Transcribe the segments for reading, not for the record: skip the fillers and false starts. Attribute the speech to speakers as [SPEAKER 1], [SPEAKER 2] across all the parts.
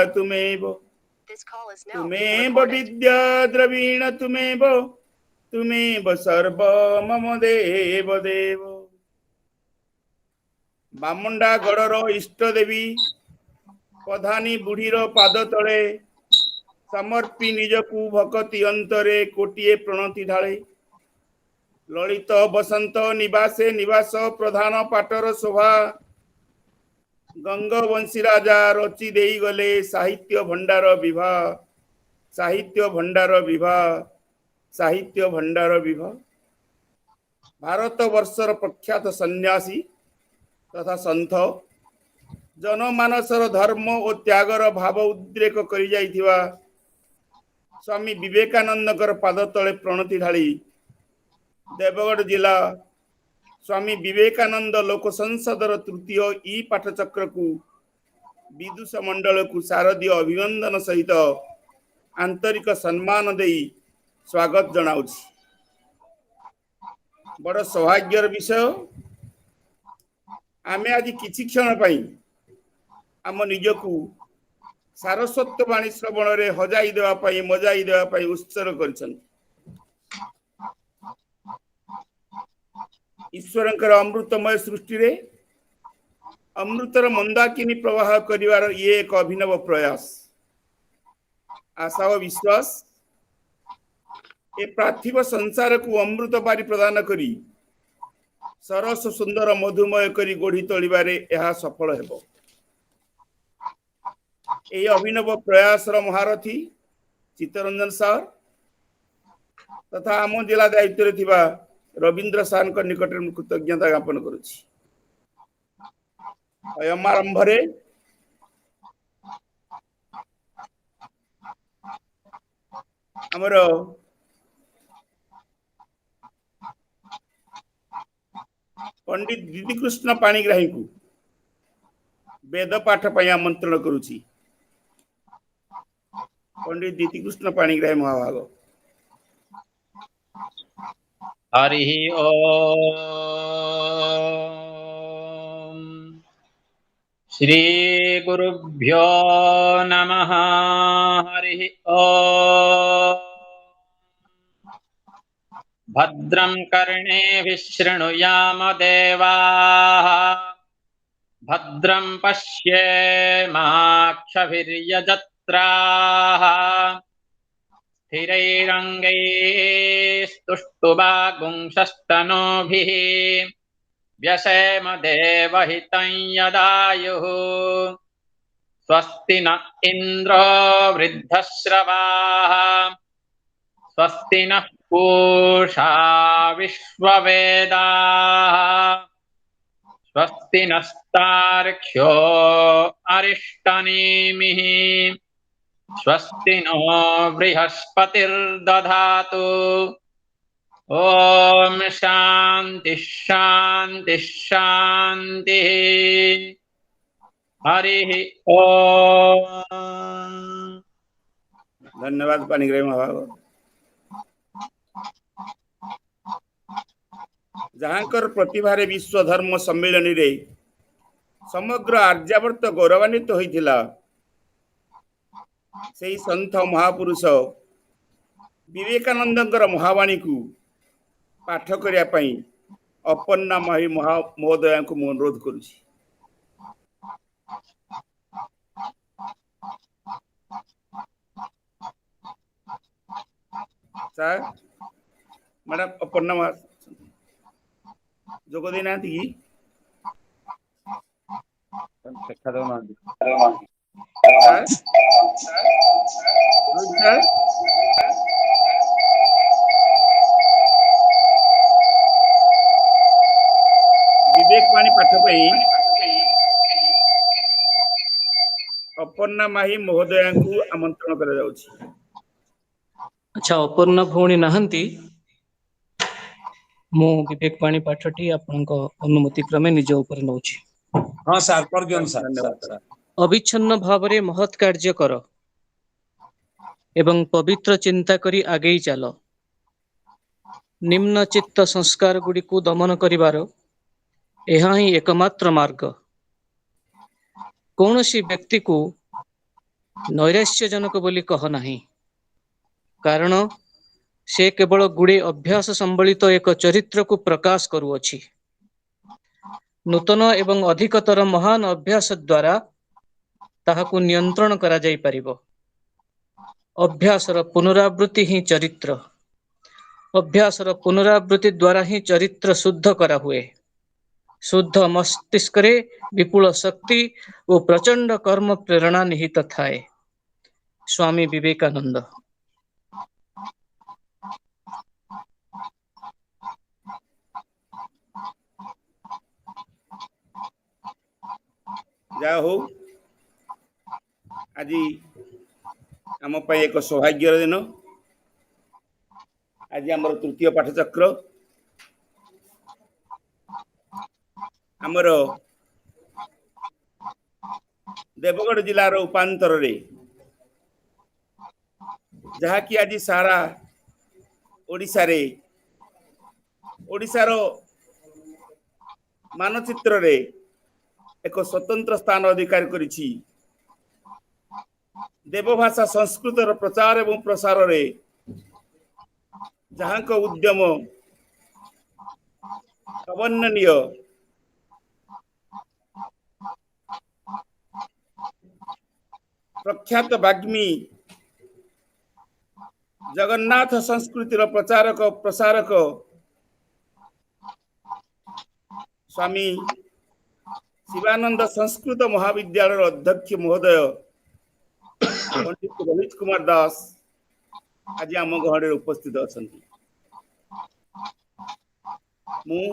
[SPEAKER 1] तुमेव तुमेव विद्या द्रवीण तुमेव सर्व मम देव देव। बामुंडा गड़र इष्ट देवी प्रधानी बुढ़ीर पाद तले समर्पी निजकू भक्ति अंतरे कोटिए प्रणति ढाले। ललित बसंत निवासे निवास प्रधान पाटर शोभा गंगवंशी राजा रचि देई गले साहित्य भंडार विभा साहित्य भंडार विभा साहित्य भंडार विभा। भारत वर्षर प्रख्यात सन्यासी तथा संत जनमानसर धर्म और त्यागर भाव उद्रेक करि जाइथिबा स्वामी विवेकानंदकर पाद तले प्रणति ढाली देवगढ़ जिला स्वामी विवेकानंद लोक संसदर तृतीय ई पाठचक्र को विदुष मंडल को शारदीय अभिनंदन सहित आंतरिक सम्मान देई स्वागत जनाउछि। बड़ सौभाग्यर विषय आमे आज किछि क्षण पाई आम निजकू सारस्वत वाणी श्रवण रे हजाई देवा पाई मजाई देवा पाई उत्सर्ग करिसंती। ईश्वरंकर अमृतमय सृष्टि रे अमृतर मंदाकिनी प्रवाह करिवार ये एक अभिनव प्रयास। आशा और विश्वास ए पार्थिव संसार को अमृत पारी प्रदान करी सरस सुंदर मधुमय करी गढ़ी तोलिबारे यह सफल हेबो। ए अभिनव प्रयास र महारथी चित्तरंजन सर तथा आम जिला दायित्व थिबा रवींद्र सार को निकट में कृतज्ञता ज्ञापन करुछि। आरंभ रे हमर पंडित दीदीकृष्ण पाणिग्राही को वेद पाठ पर आमंत्रण करुछि। पंडित दीदीकृष्ण पाणिग्राही महाभाग।
[SPEAKER 2] हरि ओम श्री गुरुभ्यो नमः। हरि ओम भद्रं कर्णेभिः शृणुयाम देवाः भद्रं पश्येमाक्षभिर्यजत्राः स्थिरैरङ्गैस्तुष्टुवागुंशस्तनूभिः व्यसेम देवहितं यदायुः। स्वस्ति न इन्द्रो वृद्धश्रवाः स्वस्ति नः पूषा विश्ववेदाः स्वस्ति नस्तार्क्ष्यो अरिष्टनेमिः स्वस्ति नो बृहस्पतिर्दधातु। ओम शांति शांति शांति। हरि ओम।
[SPEAKER 1] धन्यवाद पाणिग्राही महाभाग। जहाँकर प्रतिभारे विश्व धर्म सम्मेलन रे समग्र आर्यावर्त गौरवान्वित होइथिला से संत महापुरुष विवेकानंदकर महावाणी को पाठ करिया पई अपन्ना माही महोदय को अनुरोध करुछि। सर मैडम अपन्ना जोग देना कि देखा दो ना विवेक वाणी पाठ पई अपन्ना माही महोदय को आमंत्रण करा जाउछि।
[SPEAKER 3] अच्छा अपन्ना भौणी नाहंती मो विवेक वाणी पाठटी आपनक अनुमति क्रमे निज ऊपर नउछि।
[SPEAKER 4] हां सर कर दियन सर।
[SPEAKER 3] अविच्छिन्न भावरे महत् कार्य कर एवं पवित्र चिंता करी आगेई चाल। निम्न चित्त संस्कार गुडी को दमन करिवार एहा ही एकमात्र मार्ग। कौनसी व्यक्ति को ନୈରାଶ୍ୟଜନକ ବୋଲି କହ ନାହିଁ, କାରଣ ସେ କେବଳ ଗୁଡ଼େ ଅଭ୍ୟାସ ସମ୍ବଳିତ ଏକ ଚରିତ୍ରକୁ ପ୍ରକାଶ କରୁଅଛି। ନୂତନ ଏବଂ ଅଧିକତର ମହାନ ଅଭ୍ୟାସ ଦ୍ୱାରା ତାହାକୁ ନିୟନ୍ତ୍ରଣ କରାଯାଇପାରିବ। ଅଭ୍ୟାସର ପୁନରାବୃତ୍ତି ହିଁ ଚରିତ୍ର। ଅଭ୍ୟାସର ପୁନରାବୃତ୍ତି ଦ୍ୱାରା ହିଁ ଚରିତ୍ର ଶୁଦ୍ଧ କରାହୁଏ। ଶୁଦ୍ଧ ମସ୍ତିଷ୍କରେ ବିପୁଳ ଶକ୍ତି ଓ ପ୍ରଚଣ୍ଡ କର୍ମ ପ୍ରେରଣା ନିହିତ ଥାଏ। ସ୍ୱାମୀ ବିବେକାନନ୍ଦ।
[SPEAKER 1] ଯାହା ହଉ, ଆଜି ଆମ ପାଇଁ ଏକ ସୌଭାଗ୍ୟର ଦିନ। ଆଜି ଆମର ତୃତୀୟ ପାଠଚକ୍ର। ଆମର ଦେବଗଡ଼ ଜିଲ୍ଲାର ଉପାନ୍ତରରେ, ଯାହାକି ଆଜି ସାରା ଓଡ଼ିଶାର ମାନଚିତ୍ରରେ ଏକ ସ୍ୱତନ୍ତ୍ର ସ୍ଥାନ ଅଧିକାର କରିଛି। ଦେବଭାଷା ସଂସ୍କୃତର ପ୍ରଚାର ଏବଂ ପ୍ରସାରରେ ଯାହାଙ୍କ ଉଦ୍ୟମ ଅବର୍ଣ୍ଣନୀୟ, ପ୍ରଖ୍ୟାତ ବାଗ୍ମୀ ଜଗନ୍ନାଥ ସଂସ୍କୃତିର ପ୍ରଚାରକ ପ୍ରସାରକ ସ୍ୱାମୀ ଶିବାନନ୍ଦ ସଂସ୍କୃତ ମହାବିଦ୍ୟାଳୟର ଅଧ୍ୟକ୍ଷ ମହୋଦୟ ପଣ୍ଡିତ ରୋହିତ କୁମାର ଦାସ ଆଜି ଆମ ଗହଣରେ ଉପସ୍ଥିତ ଅଛନ୍ତି। ମୁଁ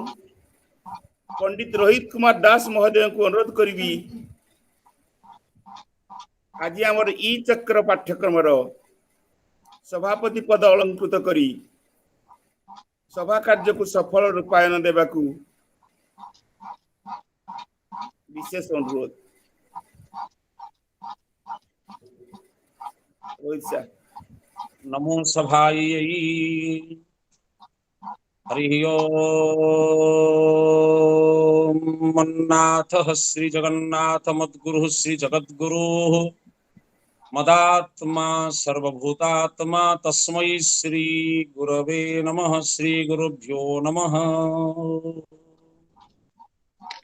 [SPEAKER 1] ପଣ୍ଡିତ ରୋହିତ କୁମାର ଦାସ ମହୋଦୟଙ୍କୁ ଅନୁରୋଧ କରିବି, ଆଜି ଆମର ଇ ଚକ୍ର ପାଠ୍ୟକ୍ରମର ସଭାପତି ପଦ ଅଳଙ୍କୃତ କରି ସଭା କାର୍ଯ୍ୟକୁ ସଫଳ ରୂପାୟନ ଦେବାକୁ विशेष अनुरोध।
[SPEAKER 4] नमो सभायै हरि ओम। मन्नाथः श्री जगन्नाथ मद्गुरुः श्री जगद्गुरुः मदात्मा सर्वभूतात्मा तस्मै श्री गुरवे नमः। श्री गुरुभ्यो नमः।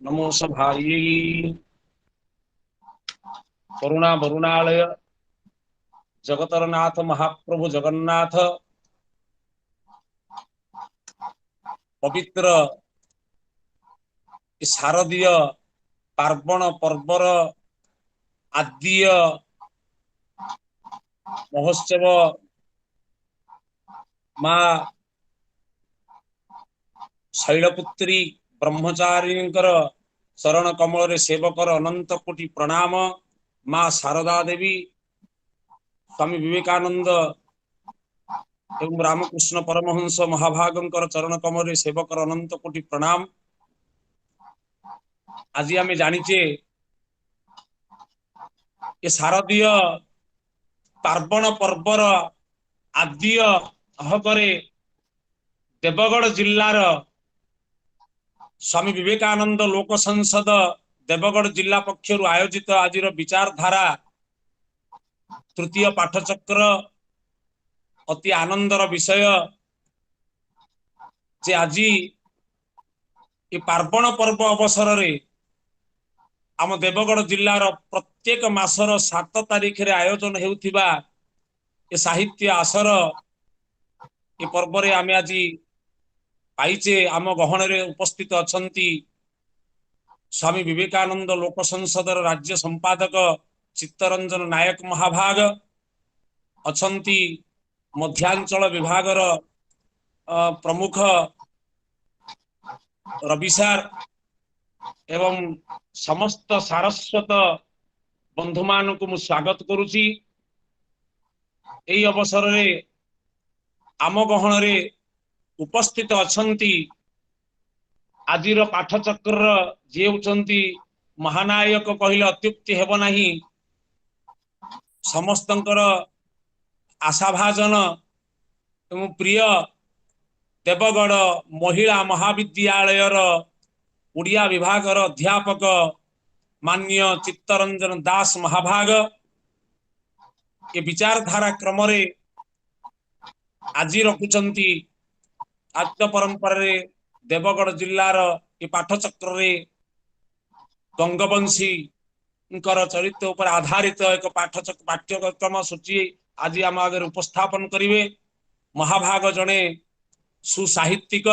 [SPEAKER 4] नमो सभायै। करुणा वरुणालय जगतरनाथ महाप्रभु जगन्नाथ पवित्र शारदीय पार्वण पर्वर आद्य महोत्सव माँ शैलपुत्री ब्रह्मचारिणींकर शरण कमल सेवकर अनंत कोटि प्रणाम। माँ शारदा देवी, स्वामी विवेकानंद एवं रामकृष्ण परमहंस महाभागंकर चरण कमल सेवकर अनंत कोटि प्रणाम। आज आम जानिचे ये शारदीय पार्वण पर्वर आद्य अहकरे देवगढ़ जिल्लार स्वामी विवेकानंद लोक संसद देवगढ़ जिला पक्षर आयोजित आज विचारधारा तृतीय पाठचक्र अति आनंदर विषय जे आज ये पार्वण पर्व अवसर रे आम देवगढ़ जिलार प्रत्येक मासर 7 तारिख रे आयोजन हेउथिबा ये साहित्य आसर ये पर्व रे आमे आज पाइचे। आम गहन रे उपस्थित अछंती स्वामी विवेकानंद लोक संसदर राज्य संपादक चित्तरंजन नायक महाभाग अछंती, मध्यांचल विभागर प्रमुख रविसार एवं समस्त सारस्वत बंधु मान को मु स्वागत करुची। एई अवसर रे आम गहन रे उपस्थित अछंती आजिर पाठचक्र जे होचंती महानायक कहले अत्युक्ति हेब नाही। समस्तंकर आशाभाजन एवं प्रिय देवगढ़ महिला महाविद्यालयर उड़िया विभागर अध्यापक मान्य चित्तरंजन दास महाभाग ए विचारधारा क्रम रे आज रखुचंती आद्य परंपरा रे देवगढ़ जिल्लार ए पाठचक्र रे गंगवंशी चरित्र उपर आधारित एक पाठ्यक्रम सूची आज आम आगे उपस्थापन करिवे। महाभाग जने सुसाहित्यिक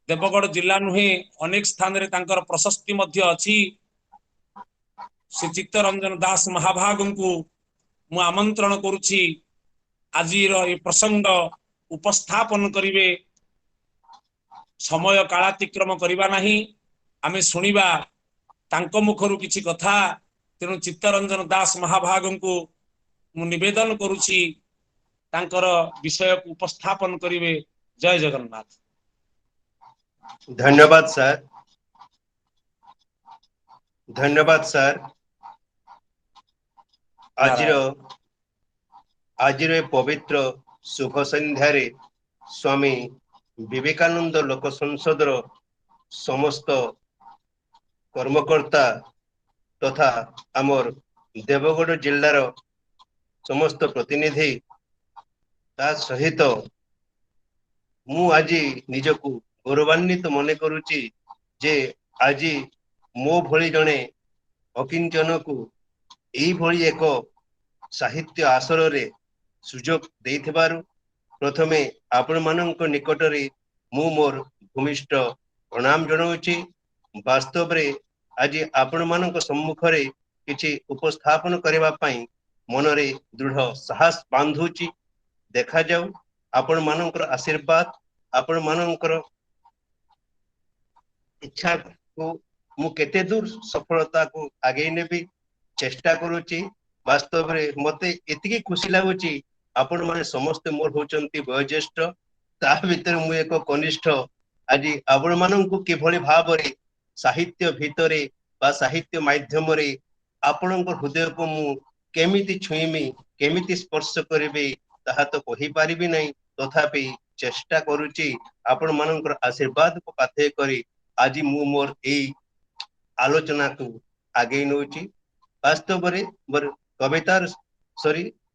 [SPEAKER 4] देवगढ़ जिला नुहे अनेक स्थान रे तांकर प्रशस्ति मध्य अछि। श्री चित्तरंजन दास महाभाग को मु आमंत्रण करुछि आज ये प्रसंग उपस्थापन करिवे। समय कालातिक्रम करिबा नाही, आमे सुनिबा तांको मुखरु किछि कथा। तेणु चित्तरंजन दास महाभाग को मु निवेदन करुछि तांकर विषय को उपस्थापन करिवे। जय जगन्नाथ।
[SPEAKER 5] धन्यवाद सर, धन्यवाद सर। आज पवित्र शुभ संध्या रे स्वामी विवेकानंद लोक संसदर समस्त कर्मकर्ता तथा आमर देवगढ़ जिल्लार समस्त प्रतिनिधि ता सहित मु आज निजकु गौरवान्वित मने करुची जे आज मो भली जने अकिंचन को एई भली एक साहित्य आसर रे सुजोग देइथिबारु प्रथमे आपण मानक निकट रे मु मोर भूमिष्ठ प्रणाम जनाउची। वास्तव रे आज आपण मानक सम्मुख रे किछि उपस्थापन करबा पई मन रे दृढ़ साहस बांधुची। देखा जाऊ आपण मानकर आशीर्वाद, आपण मानकर इच्छा को मु केते दूर सफलता को आगे नेबी चेष्टा करूची। वास्तव रे मते एतिकी खुशी लागुची आपण माने समस्त मोर होचंती वयोज्येष्ठ, ता भीतर मु एक कनिष्ठ। आज आपण माननकु किभली भाव रे साहित्य भितरे बा साहित्य माध्यम रे आपणक हृदय को मु केमिति छुईमी, केमिति स्पर्श करिबे ताहा तो कहि पारिबि नै। तथापि चेष्टा करूची आपण मानकर आशीर्वाद को पाथे करी आज मु मोर एई आलोचना को आगे नउची। वास्तव रे मोर कवितार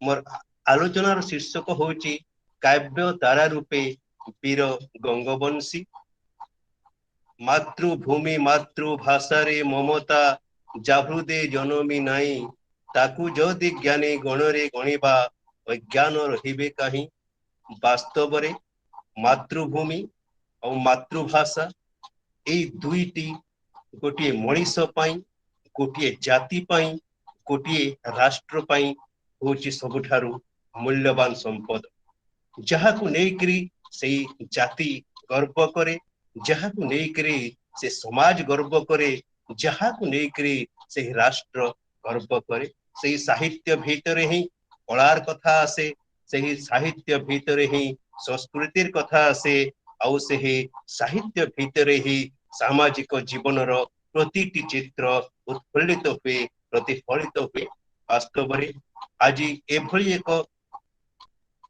[SPEAKER 5] मोर आलोचनार शीर्षक होची काव्य तारा रूपे वीर गंगवंशी। मातृभूमि मातृभाषा रे ममता जाहृदे जनमी नाई, ताकू जदि ज्ञानी गणरे गणिबा अज्ञान रहिबे काहीं। वास्तव रे मातृभूमि और मातृभाषा एई दुईटी गोटे मनीष पाई, गोटे जाति पाई, गोटे राष्ट्र पाई होची सबुठारु मूल्यवान संपद। जहाकु नेकरी से जाति गर्व करे, जहाकु नेकरी से समाज गर्व करे, जहाकु नेकरी से राष्ट्र गर्व करे। से साहित्य भीतरे ही कलार कथा आसे, से साहित्य भीतरे ही संस्कृतिर कथा आसे, आउ से साहित्य भीतरे ही सामाजिक जीवनर प्रतिटी चित्र उत्फुल्लित हुए, प्रतिफलित हुए। वास्तव रे आज एभली एक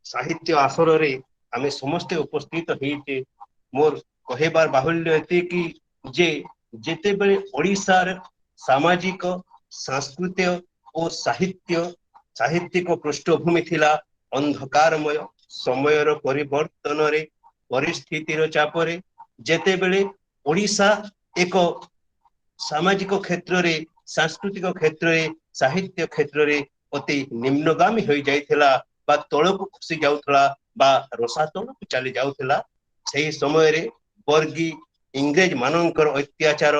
[SPEAKER 5] साहित्य आसर रे आमे समस्ते उपस्थित होइते। मोर कहेबार बाहुल्य एते कि जे जेते बेले ओडिसार सामाजिक सांस्कृतिक और साहित्यिक पृष्ठभूमि थिला अंधकारमय समयर परिवर्तन रे परिस्थितिर चाप रे जेते बेले ओडिसा एक सामाजिक क्षेत्र रे, सांस्कृतिक क्षेत्र रे, साहित्य क्षेत्र रे अति निम्नगामी हो जाइथिला बा तळकु खसी जाउथला बा रसातल को चली जाउथला। सेही समय रे वर्गी इंग्रेज मानकर अत्याचार,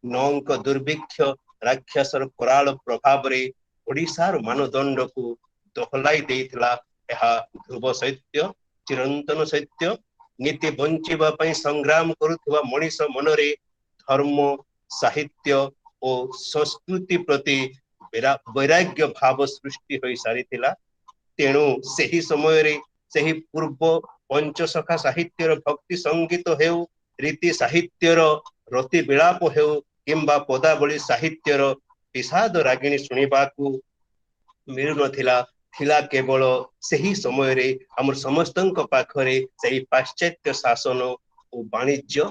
[SPEAKER 5] नौंक दुर्भिक्ष, राक्षसर कराल प्रभाव रे ओडिसार मानदंड को दोहलाई देइथिला। एहा ध्रुव सत्य, चिरंतन सत्य। नीति बंचिबा पई संग्राम करुथुवा मनीष मनरे धर्म, साहित्य और संस्कृति प्रति वैराग्य भाव सृष्टि होई सारिथिला। तेणु सही समय रे सही पूर्व पंचसखा साहित्यर भक्ति संगीत हेउ, रीति साहित्यर रति विलाप हेउ, किंबा पदावली साहित्यर विषाद रागिणी सुनिबाकू मिलु नथिला। थिला केवल सही समय रे हमर समस्तंक पाखरे सही पाश्चात्य शासन और वाणिज्य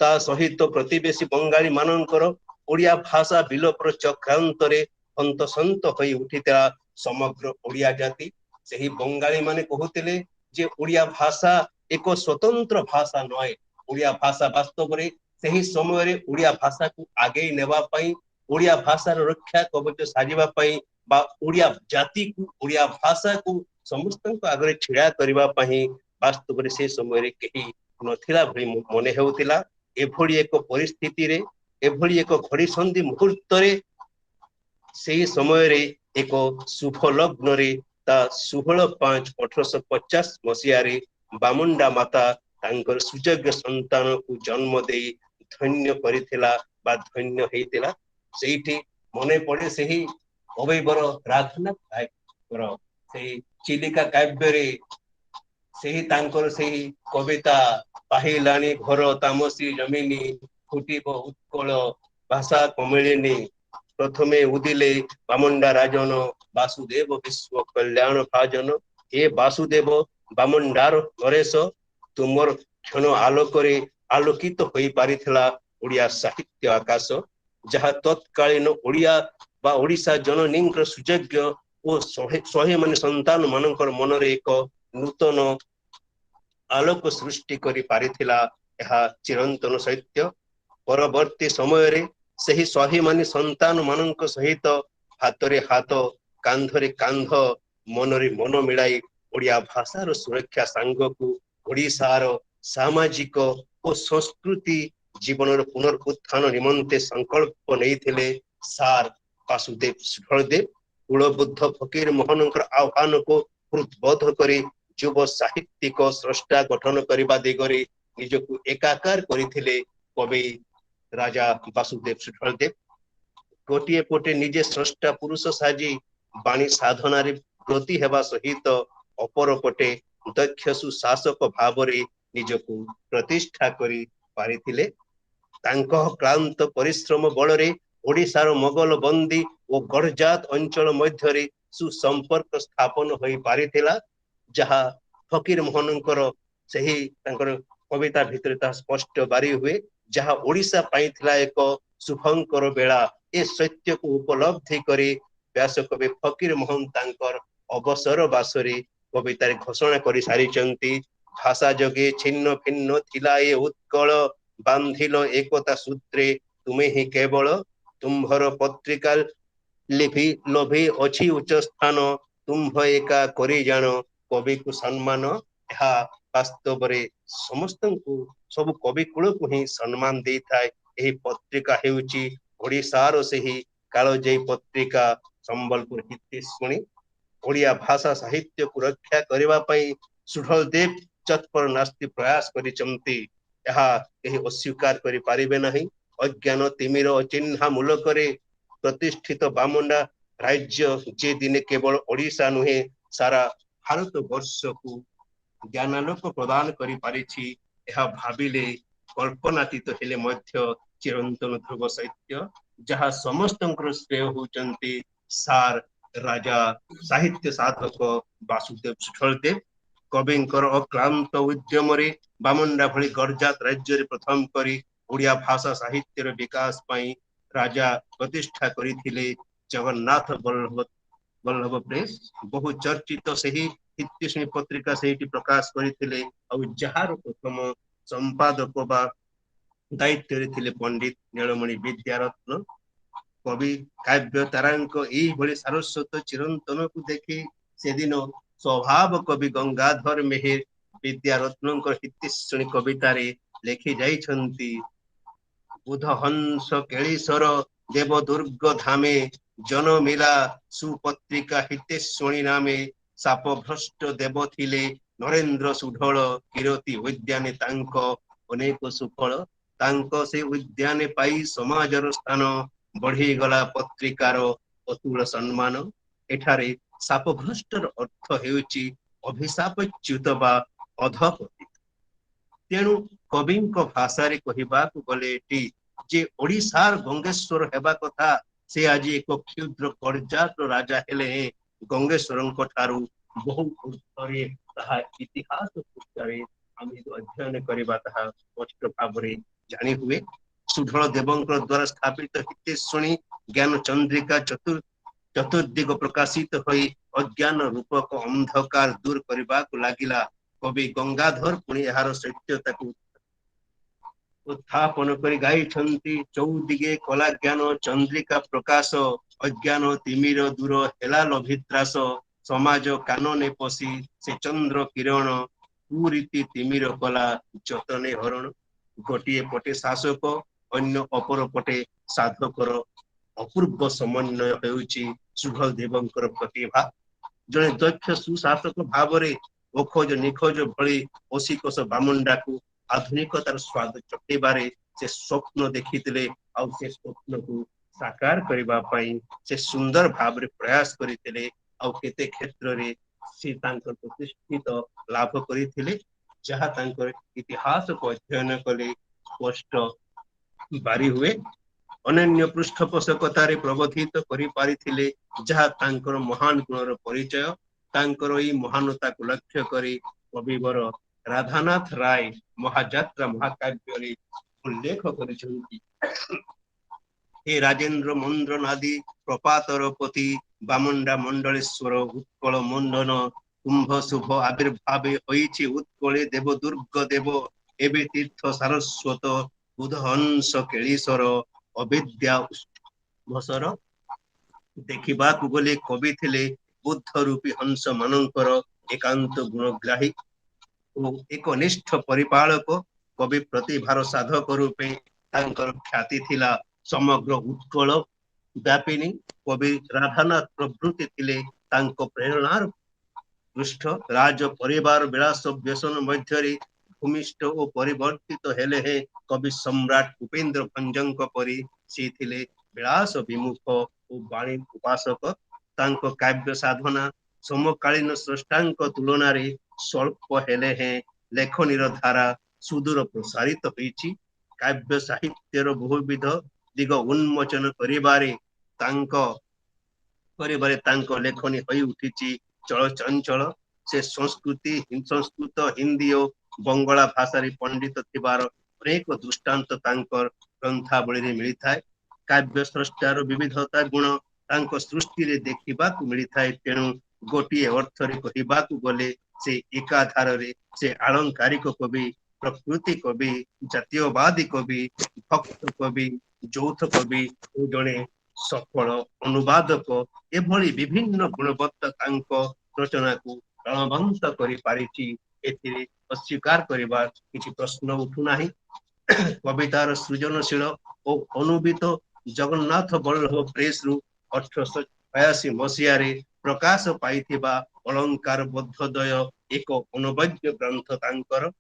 [SPEAKER 5] ता सहित प्रतिवेशी बंगाली मानकर ओडिया भाषा विलोपर चक्रांतरे हंतसंत होई उठिता समग्र ओडिया जाति सही बंगाली माने कहते जे ओडिया भाषा एक स्वतंत्र भाषा नए ओडिया भाषा वास्तव में सही समय ओडिया भाषा को आगे नेबा पई ओडिया भाषा रक्षा कवच साजिबा पई बा ओडिया जाति को ओडिया भाषा को समस्त आगे छिड़ा करबा पई वास्तव में से समय कहीं नथिला भली मने हेउतिला एभली एक परिस्थिति रे एभली एक घड़ी संधि मुहूर्त रे से समय रे एक शुभ लग्न रे ता 16/5/1850 मसीहा रे बामुंडा माता तांकर सुजग्य संतान को जन्म दे धन्य करिथिला बा धन्य हेतिला सेठी मने पड़े सही अवैबर राधना काव्यर से चिलिका काव्य रे सही तांकर सही कविता पाहिलानी घर तामसी जमिनी फुटिब उत्कल भाषा कमिलिनी प्रथमे उदिले बामुंडा राजन वासुदेव विश्व कल्याण भाजन हे वासुदेव बामुंडार नरेश तुमर क्षण आलोकरे आलोकित होई पारिथिला ओडिया साहित्य आकाश जहाँ तत्कालीन ओडिया बा ओडिशा जननींकर सुजग्य ओ शहे माने संतान मानकर मनरे एक नूतन आलोक सृष्टि करी पारिथिला यह चिरंतन सत्य परवर्ती समय रे सही शहे माने संतान मानक सहित हाथ रे हाथ कांधरे कांध मनरे मन मिलाई ओडिया भाषार सुरक्षा सांग को ओडिशार सामाजिक और संस्कृति जीवन पुनरुत्थान निमंते संकल्प नहीं सार वासुदेव सुफलदेव कुलबुद्ध फकीर मोहनकर आह्वान को हृदबोध करी युव साहित्यिक स्रष्टा गठन करने दिगरे निजक एकाकार करथिले कवि राजा वासुदेव सुफलदेव गोटे पटे निजे स्रष्टा पुरुष साजी बाणी साधना ब्रती हेबा सहित अपर पटे दक्ष सुशासक भाव निजक प्रतिष्ठा करी पारिथिले तांको क्लांत परिश्रम बल ओडिशार मोगल बंदी और गढ़जात अंचल मध्य सुसंपर्क स्थापन हो पारिथिला जहा फकीर मोहनकर सही तांकर कविता भितर ता स्पष्ट बारी हुए जहा ओडिशा पाइथिला एक शुभंकर बेला ए सत्य को उपलब्धि करी व्यास कवि फकीर मोहन तांकर अवसर बासरे कवितार घोषणा करी सारिचंती भाषा जगे छिन्न भिन्न थिला ए उत्कल बांधिल एकता सूत्रे तुमे ही केवल तुम्भर पत्रिका लिपि लोभी अच्छी उच्च स्थान तुम्भ एका करी जान कवि को सम्मान यह वास्तव रे समस्त को सब कवि कुल को ही सम्मान दे थाए यही पत्रिका हेउची ओडिशार से ही कालजयी पत्रिका संबलपुर हितेशुणी ओडिया भाषा साहित्य को रक्षा करबा पई सुफलदेव तत्पर नास्ति प्रयास करिचंती यह अस्वीकार करि पारिबे नहीं अज्ञान तिमिर चिन्हा मूलक प्रतिष्ठित बामुंडा राज्य जे दिने केवल ओडिशा नुहे सारा भारत वर्ष को ज्ञानालोक प्रदान करि पारिछि यह भाविले कल्पनातीत हेले मध्य चिरंतन ध्रुव साहित्य जहाँ समस्त श्रेय होचंती सार राजा साहित्य साधक वासुदेव सुफलदेव कविंकर अक्लांत उद्यम बामुंडा भली गढ़जात राज्य रे प्रथम करी ओडिया भाषा साहित्य विकास पाई राजा प्रतिष्ठा करिथिले जगन्नाथ वल्लभ प्रेस बहु चर्चित सही हितेशुणी पत्रिका से प्रकाश करथिले और जहार प्रथम संपादक बा दायित्व रे थिले पंडित नीलमणि विद्यारत्न कवि काव्य तारांक यही भली सारस्वत चिरंतन को देखी से दिन स्वभाव कवि गंगाधर मेहेर विद्यारत्न हितेशुणी कविता रे लेखि जाइछंती बुध हंस केलीसर देव दुर्ग धामे जन मिला सुपत्रिका हितेशुणी नामे साप भ्रष्ट देव थिले नरेंद्र सुढल किरती उद्याने तांक अनेक सुफल तांक से उद्याने पाई समाजर स्थान बढ़ी गला पत्रिकार अतुल सम्मान एठारे साप भ्रष्टर अर्थ हेउची अभिशापच्युत बा अधपतित तेणु कविंक भाषा रे कहिबा को गले टी जे ओडिशार गंगेश्वर हेबा कथा से आज एक क्षुद्र गढ़जात राजा हेले गंगेश्वरंक ठारू बहु ऊर्ध्वरे ताहा इतिहास पुस्तरे आमे अध्ययन करबा ताहा स्पष्ट भाबरे जानि हुए सुढल देवंकर द्वारा स्थापित हितेशुणी ज्ञान चंद्रिका चतुर्दिग प्रकाशित होई अज्ञान रूपक अंधकार दूर करबाकु लागिला। कवि गंगाधर पुणी यार सत्यताकु उत्थापन करी गाइछन्ति। चौदिगे कला ज्ञान चंद्रिका प्रकाश, अज्ञान तिमिर दूर हेला लभित्रास। समाज कानने पशि से चंद्र किरण, पूरीति तिमिर कला जतने हरण। गोटिए पटे शासक अन्य अपर पटे साधकर, अपूर्व समन्वय हेउछि सुभल देवंकर प्रतिभा। जड़े दक्ष सुशासक भावरे ओखोज निखोज भली ओसिकोस बामुंडाकू आधुनिकतार स्वाद चटेबारे से स्वप्न देखिथिले। आ से स्वप्न को साकार करबा पई से सुंदर भावरे प्रयास करिथिले। आ केते क्षेत्र रे से तांकर प्रतिष्ठित लाभ करिथिले, जहा तांकर इतिहास को अध्ययन कले स्पष्ट बारी हुए। अनन्य पृष्ठपोषकतारे प्रबोधित करि पारिथिले, जहा तांकर महान गुणर परिचय। तांकर ई महानता को लक्ष्य करी कविवर राधानाथ राय महाजात्रा महाकाव्य रे उल्लेख करिछन्ति। हे राजेंद्र मंद्र नादी प्रपातर पति, बामुंडा मंडलेश्वर उत्कल मंडन। कुंभ शुभ आविर्भावे होइछि उत्कले देव दुर्ग देव। एबे तीर्थ सारस्वत बुधहंस केलीश्वर, अविद्या भसर। देखिबाकु गले कवि थिले बुद्ध रूपी हंस मानकर एकांत गुणग्राही ओ एक निष्ठ परिपालक। कवि प्रतिभार साधक रूपे तांकर ख्याति थिला समग्र उत्कल व्यापिनी। कवि राधानाथ प्रभृति थिले तांको प्रेरणार पृष्ठ। राज परिवार विलास व्यसन मध्यरे भूमिष्ठ ओ परिवर्तित हेले हे कवि सम्राट उपेंद्र भंजक परी से थिले विलास विमुख ओ वाणी उपासक। तांको काव्य साधना समकालीन स्रष्टांक तुलना रे स्वल्प हेले हे लेखनीर धारा सुदूर प्रसारित होइछि। काव्य साहित्यर बहुविध दिग उन्मोचन करिबारे तांको लेखनी होई उठिछि चल चंचल। से संस्कृत हिंदी और बंगला भाषा रे पंडित थिबार अनेक दृष्टांत तांकर ग्रंथावली रे मिलिथाय। काव्य स्रष्टार विविधता गुण तांको सृष्टि रे देखिबाकु मिलिथाय। तेणु गोटिए अर्थ रे कहिबाकु गले से एकाधार रे से आलंकारिक कवि, प्रकृति कवि, जातीयवादी कवि, भक्त कवि, যৌথ कवि ओ जणे सफल अनुवादक एभली विभिन्न गुणवत्ता तांको रचना को प्राणवंत करि पारिछि। एथिरे अस्वीकार करिबार किछि प्रश्न उठु नाही। कवितार सृजनशील ओ अनुबित जगन्नाथ बल्लभ प्रेस रु 1882 मसीहा रे प्रकाश पाइथिबा अलंकार बद्धदय एक अनवद्य ग्रंथ तांकर।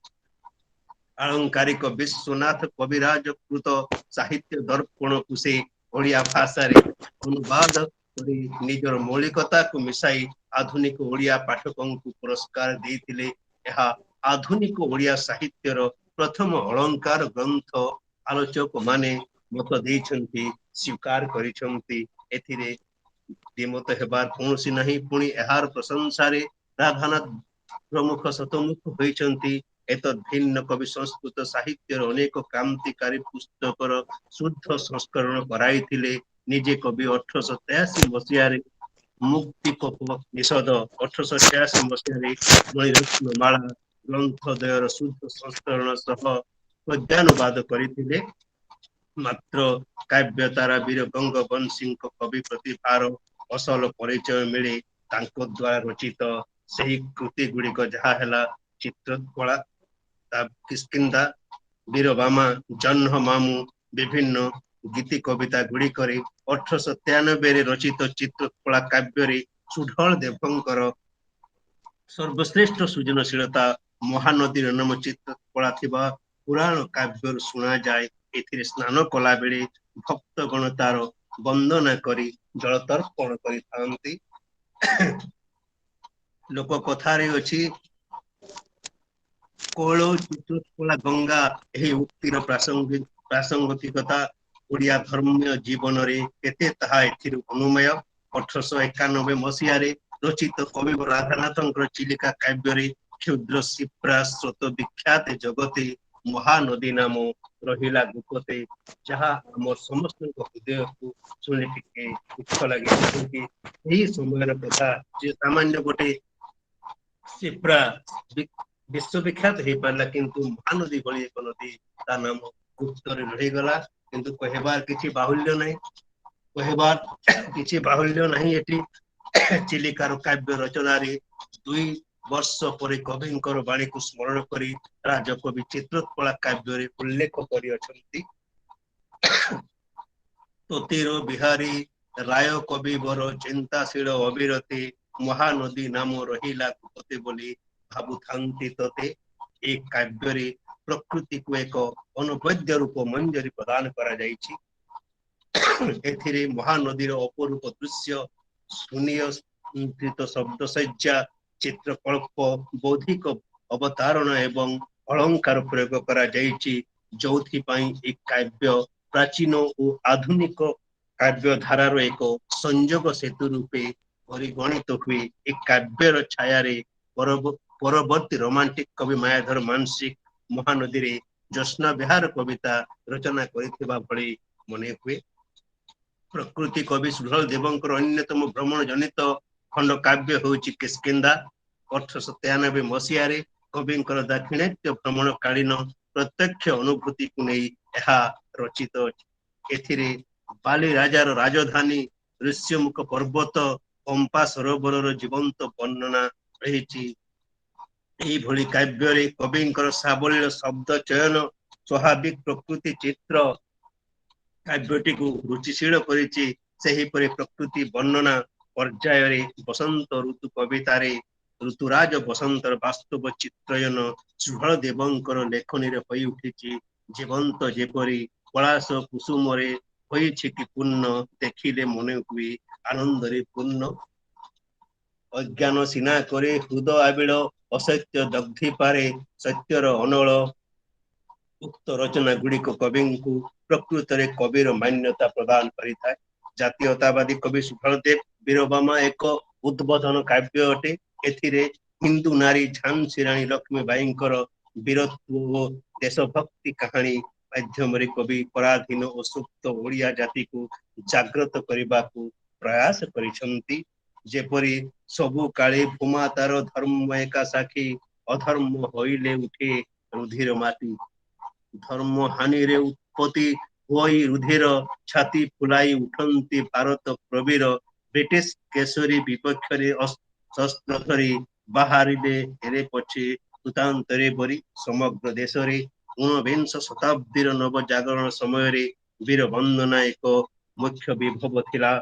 [SPEAKER 5] आलंकारिक विश्वनाथ कविराज कृत साहित्य दर्पण को से ओडिया भाषा रे अनुवाद करी निजर मौलिकता को मिसाई आधुनिक ओडिया पाठकों को पुरस्कार देथिले। यह आधुनिक ओडिया साहित्यर प्रथम अलंकार ग्रंथ आलोचक माने मत देइछन्ति, स्वीकार करिछन्ति। एथिरे दिमत हेबार कोनोसी नाही। पुणी एहार प्रशंसा रे राधानाथ प्रमुख शतमुख होइछन्ति। एतद भिन्न कवि संस्कृत साहित्यर अनेक क्रांतिकारी पुस्तकर शुद्ध संस्करण कराइथिले। निजे कवि 1883 मसीहा रे मुक्तिकोप निषद, 1886 मसीहा रे मणिरत्नमाला ग्रंथदयर शुद्ध संस्करण सह पद्यानुवाद करिथिले। मात्र काव्यतारा वीर गंगवंशी कवि प्रतिभार असल परिचय मिले तांको द्वारा रचित सही कृति गुड़िक जहा हेला चित्रकला, किष्किंधा, वीरबामा, जन्ह मामू विभिन्न गीति कविता गुड़िकरे 1893 रे रचित चित्रकला काव्य रे सुढल देवंकर सर्वश्रेष्ठ सृजनशीलता महानदी नम चित्रकला थिबा पुराण काव्य सुना जाए। एथिरे स्नान कला बेले भक्तगण तार वंदना करी जल तर्पण करिथांती। लोक कथारे अछि कोलो चित्रकला गंगा। एही उक्तिर प्रासंगिकता ओडिया धर्मीय जीवन रे केते ताहा एथिरु अनुमय। 1891 मसीहा रे रचित कवि राधानाथंकर चिलिका काव्य रे क्षुद्र शिप्रा स्रोत विख्यात जगते महानदी नाम रहिला गुपते जहाँ आम समस्त हृदय को शुणी टिके दुख लगे कि यही समय कथा जे सामान्य गोटे से पूरा विश्वविख्यात हो पारा किंतु महानदी भली एक नदी ता नाम गुप्त रहीगला किंतु कहबार किसी बाहुल्य नहीं कहबार किसी बाहुल्य नहीं एटी चिलिकार काव्य रचनार 2 वर्ष पर कविंकर वाणी को स्मरण करी राजकवि चित्रोत्पला काव्य उल्लेख करी अछंती तोतीर बिहारी राय कविवर चिंताशील अविरती महानदी नाम रहिला कुपते बोली भाबुथांती तते एक काव्य प्रकृति को एक अनवद्य रूप मंजरी प्रदान करा जायछि एथिरे महानदीर अपरूप दृश्य सुनियंत्रित शब्द सज्जा चित्रकल्प बौद्धिक अवतारण एवं अलंकार प्रयोग करा जायछि जोथि पई एक काव्य प्राचीन और आधुनिक काव्य धारार एक संयोग सेतु रूपे परिगणित हुए एक काव्यर छाया परवर्ती रोमांटिक कवि मायाधर मानसिक महानदी रे जस्ना विहार कविता रचना करिथिबा भली मने हुए प्रकृति कवि सुधल देवंकर अन्यतम भ्रमण जनित खंड काव्य होउछि किष्किंधा 1893 मसीहा रे कविंकर दाक्षिणात्य भ्रमण कालीन प्रत्यक्ष अनुभूति को नहीं यह रचित एथिरे बाली राजार राजधानी ऋष्यमुख पर्वत पंपा सरोवर जीवंत वर्णना रही भली काव्य कविंकर साबल्य शब्द चयन स्वाभाविक प्रकृति चित्र काव्यटी को रुचिशील करिछि सेहिपरि प्रकृति वर्णना पर्याय बसंत ऋतु कवितार ऋतुराज बसंतर वास्तव चित्रयन सुहल देवंकर लेखनी होई उठिछि जीवंत जेपरि पलाश कुसुम होइछि कि पूर्ण देखिले मने हुए आनंद रे पूर्ण अज्ञान सीना करे हृदय आबिड़ असत्य दग्धि पारे सत्यर अनल उक्त रचना गुड़िक कवि को प्रकृत रे कविर मान्यता प्रदान करिथाय जातीयतावादी कवि सुफलदेव वीरबामा एक उद्बोधन काव्य अटे एथिरे हिंदू नारी झांसी रानी लक्ष्मी बाईंकर वीरत्व और देशभक्ति कहानी माध्यम कवि पराधीन और सुप्त ओडिया जाति को जागृत करने को प्रयास करिसंती जेपरी सबु काली भूमा तार धर्म एका साखी अधर्म होइले उठे रुधिर माटी धर्म हानि रे उत्पत्ति होई रुधिर छाती फुलाई उठंती भारत प्रवीर ब्रिटिश केसरी विपक्ष रे शस्त्र धरी बाहरिले हेरे पछे तुतांतरे बरी समग्र देश रे 19 शताब्दीर नव जागरण समय रे वीर वंदना एक मुख्य विभव थिला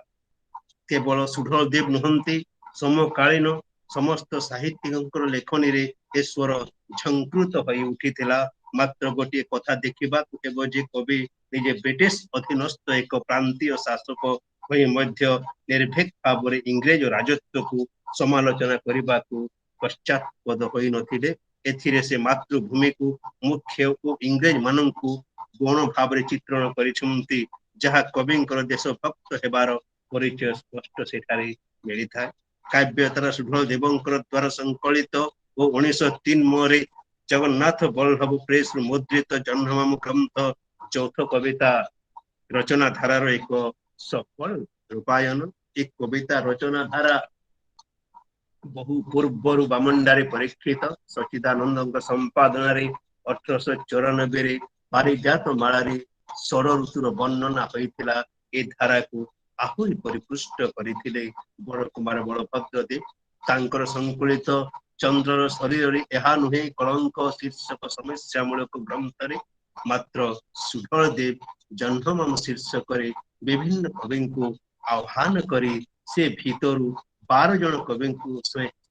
[SPEAKER 5] केवल सुधल देव नुहंती समकालीन समस्त साहित्यिक लेखनी रे ईश्वर झंकृत होई उठिथिला मात्र गोटे कथा देखिबा हेबो जे कवि निजे ब्रिटिश अधीनस्थ एक प्रांतीय शासक होई मध्य निर्भीक भाव इंग्रेज राजत्व को समालोचना करने को पश्चात्पद होई नथिले एथिरे से मातृभूमि को मुख्य और इंग्रेज मानन को गौण भाव चित्रण करिसंती जहा कविंकर देशभक्त हेबार परिचय स्पष्ट सेठारे मिली था काव्य तारा सुधल देवंकर द्वारा संकलित और 1903 मरे जगन्नाथ बल्लभ प्रेस मुद्रित जन्ममामु ग्रंथ चौथ कविता रचना धारार एक सफल रूपायन एक कविता रचना धारा बहु पूर्व बामंडारे परीक्षित सचिदानंद संपादन 1894 रे पारिजात मालारे षड़ ऋतुर वर्णना होइतिला ए धारा को आहुरी परिपुष्ट करथिले बड़ कुमार बलभद्र देव तांकर संकलित चंद्रर शरीर रे एहा नुहे कलंक शीर्षक समस्या मूलक ग्रंथ रे मात्र सुधल देव जन्ममाम शीर्षक रे विभिन्न कवि को आह्वान करी से भीतरु 12 जन कवि को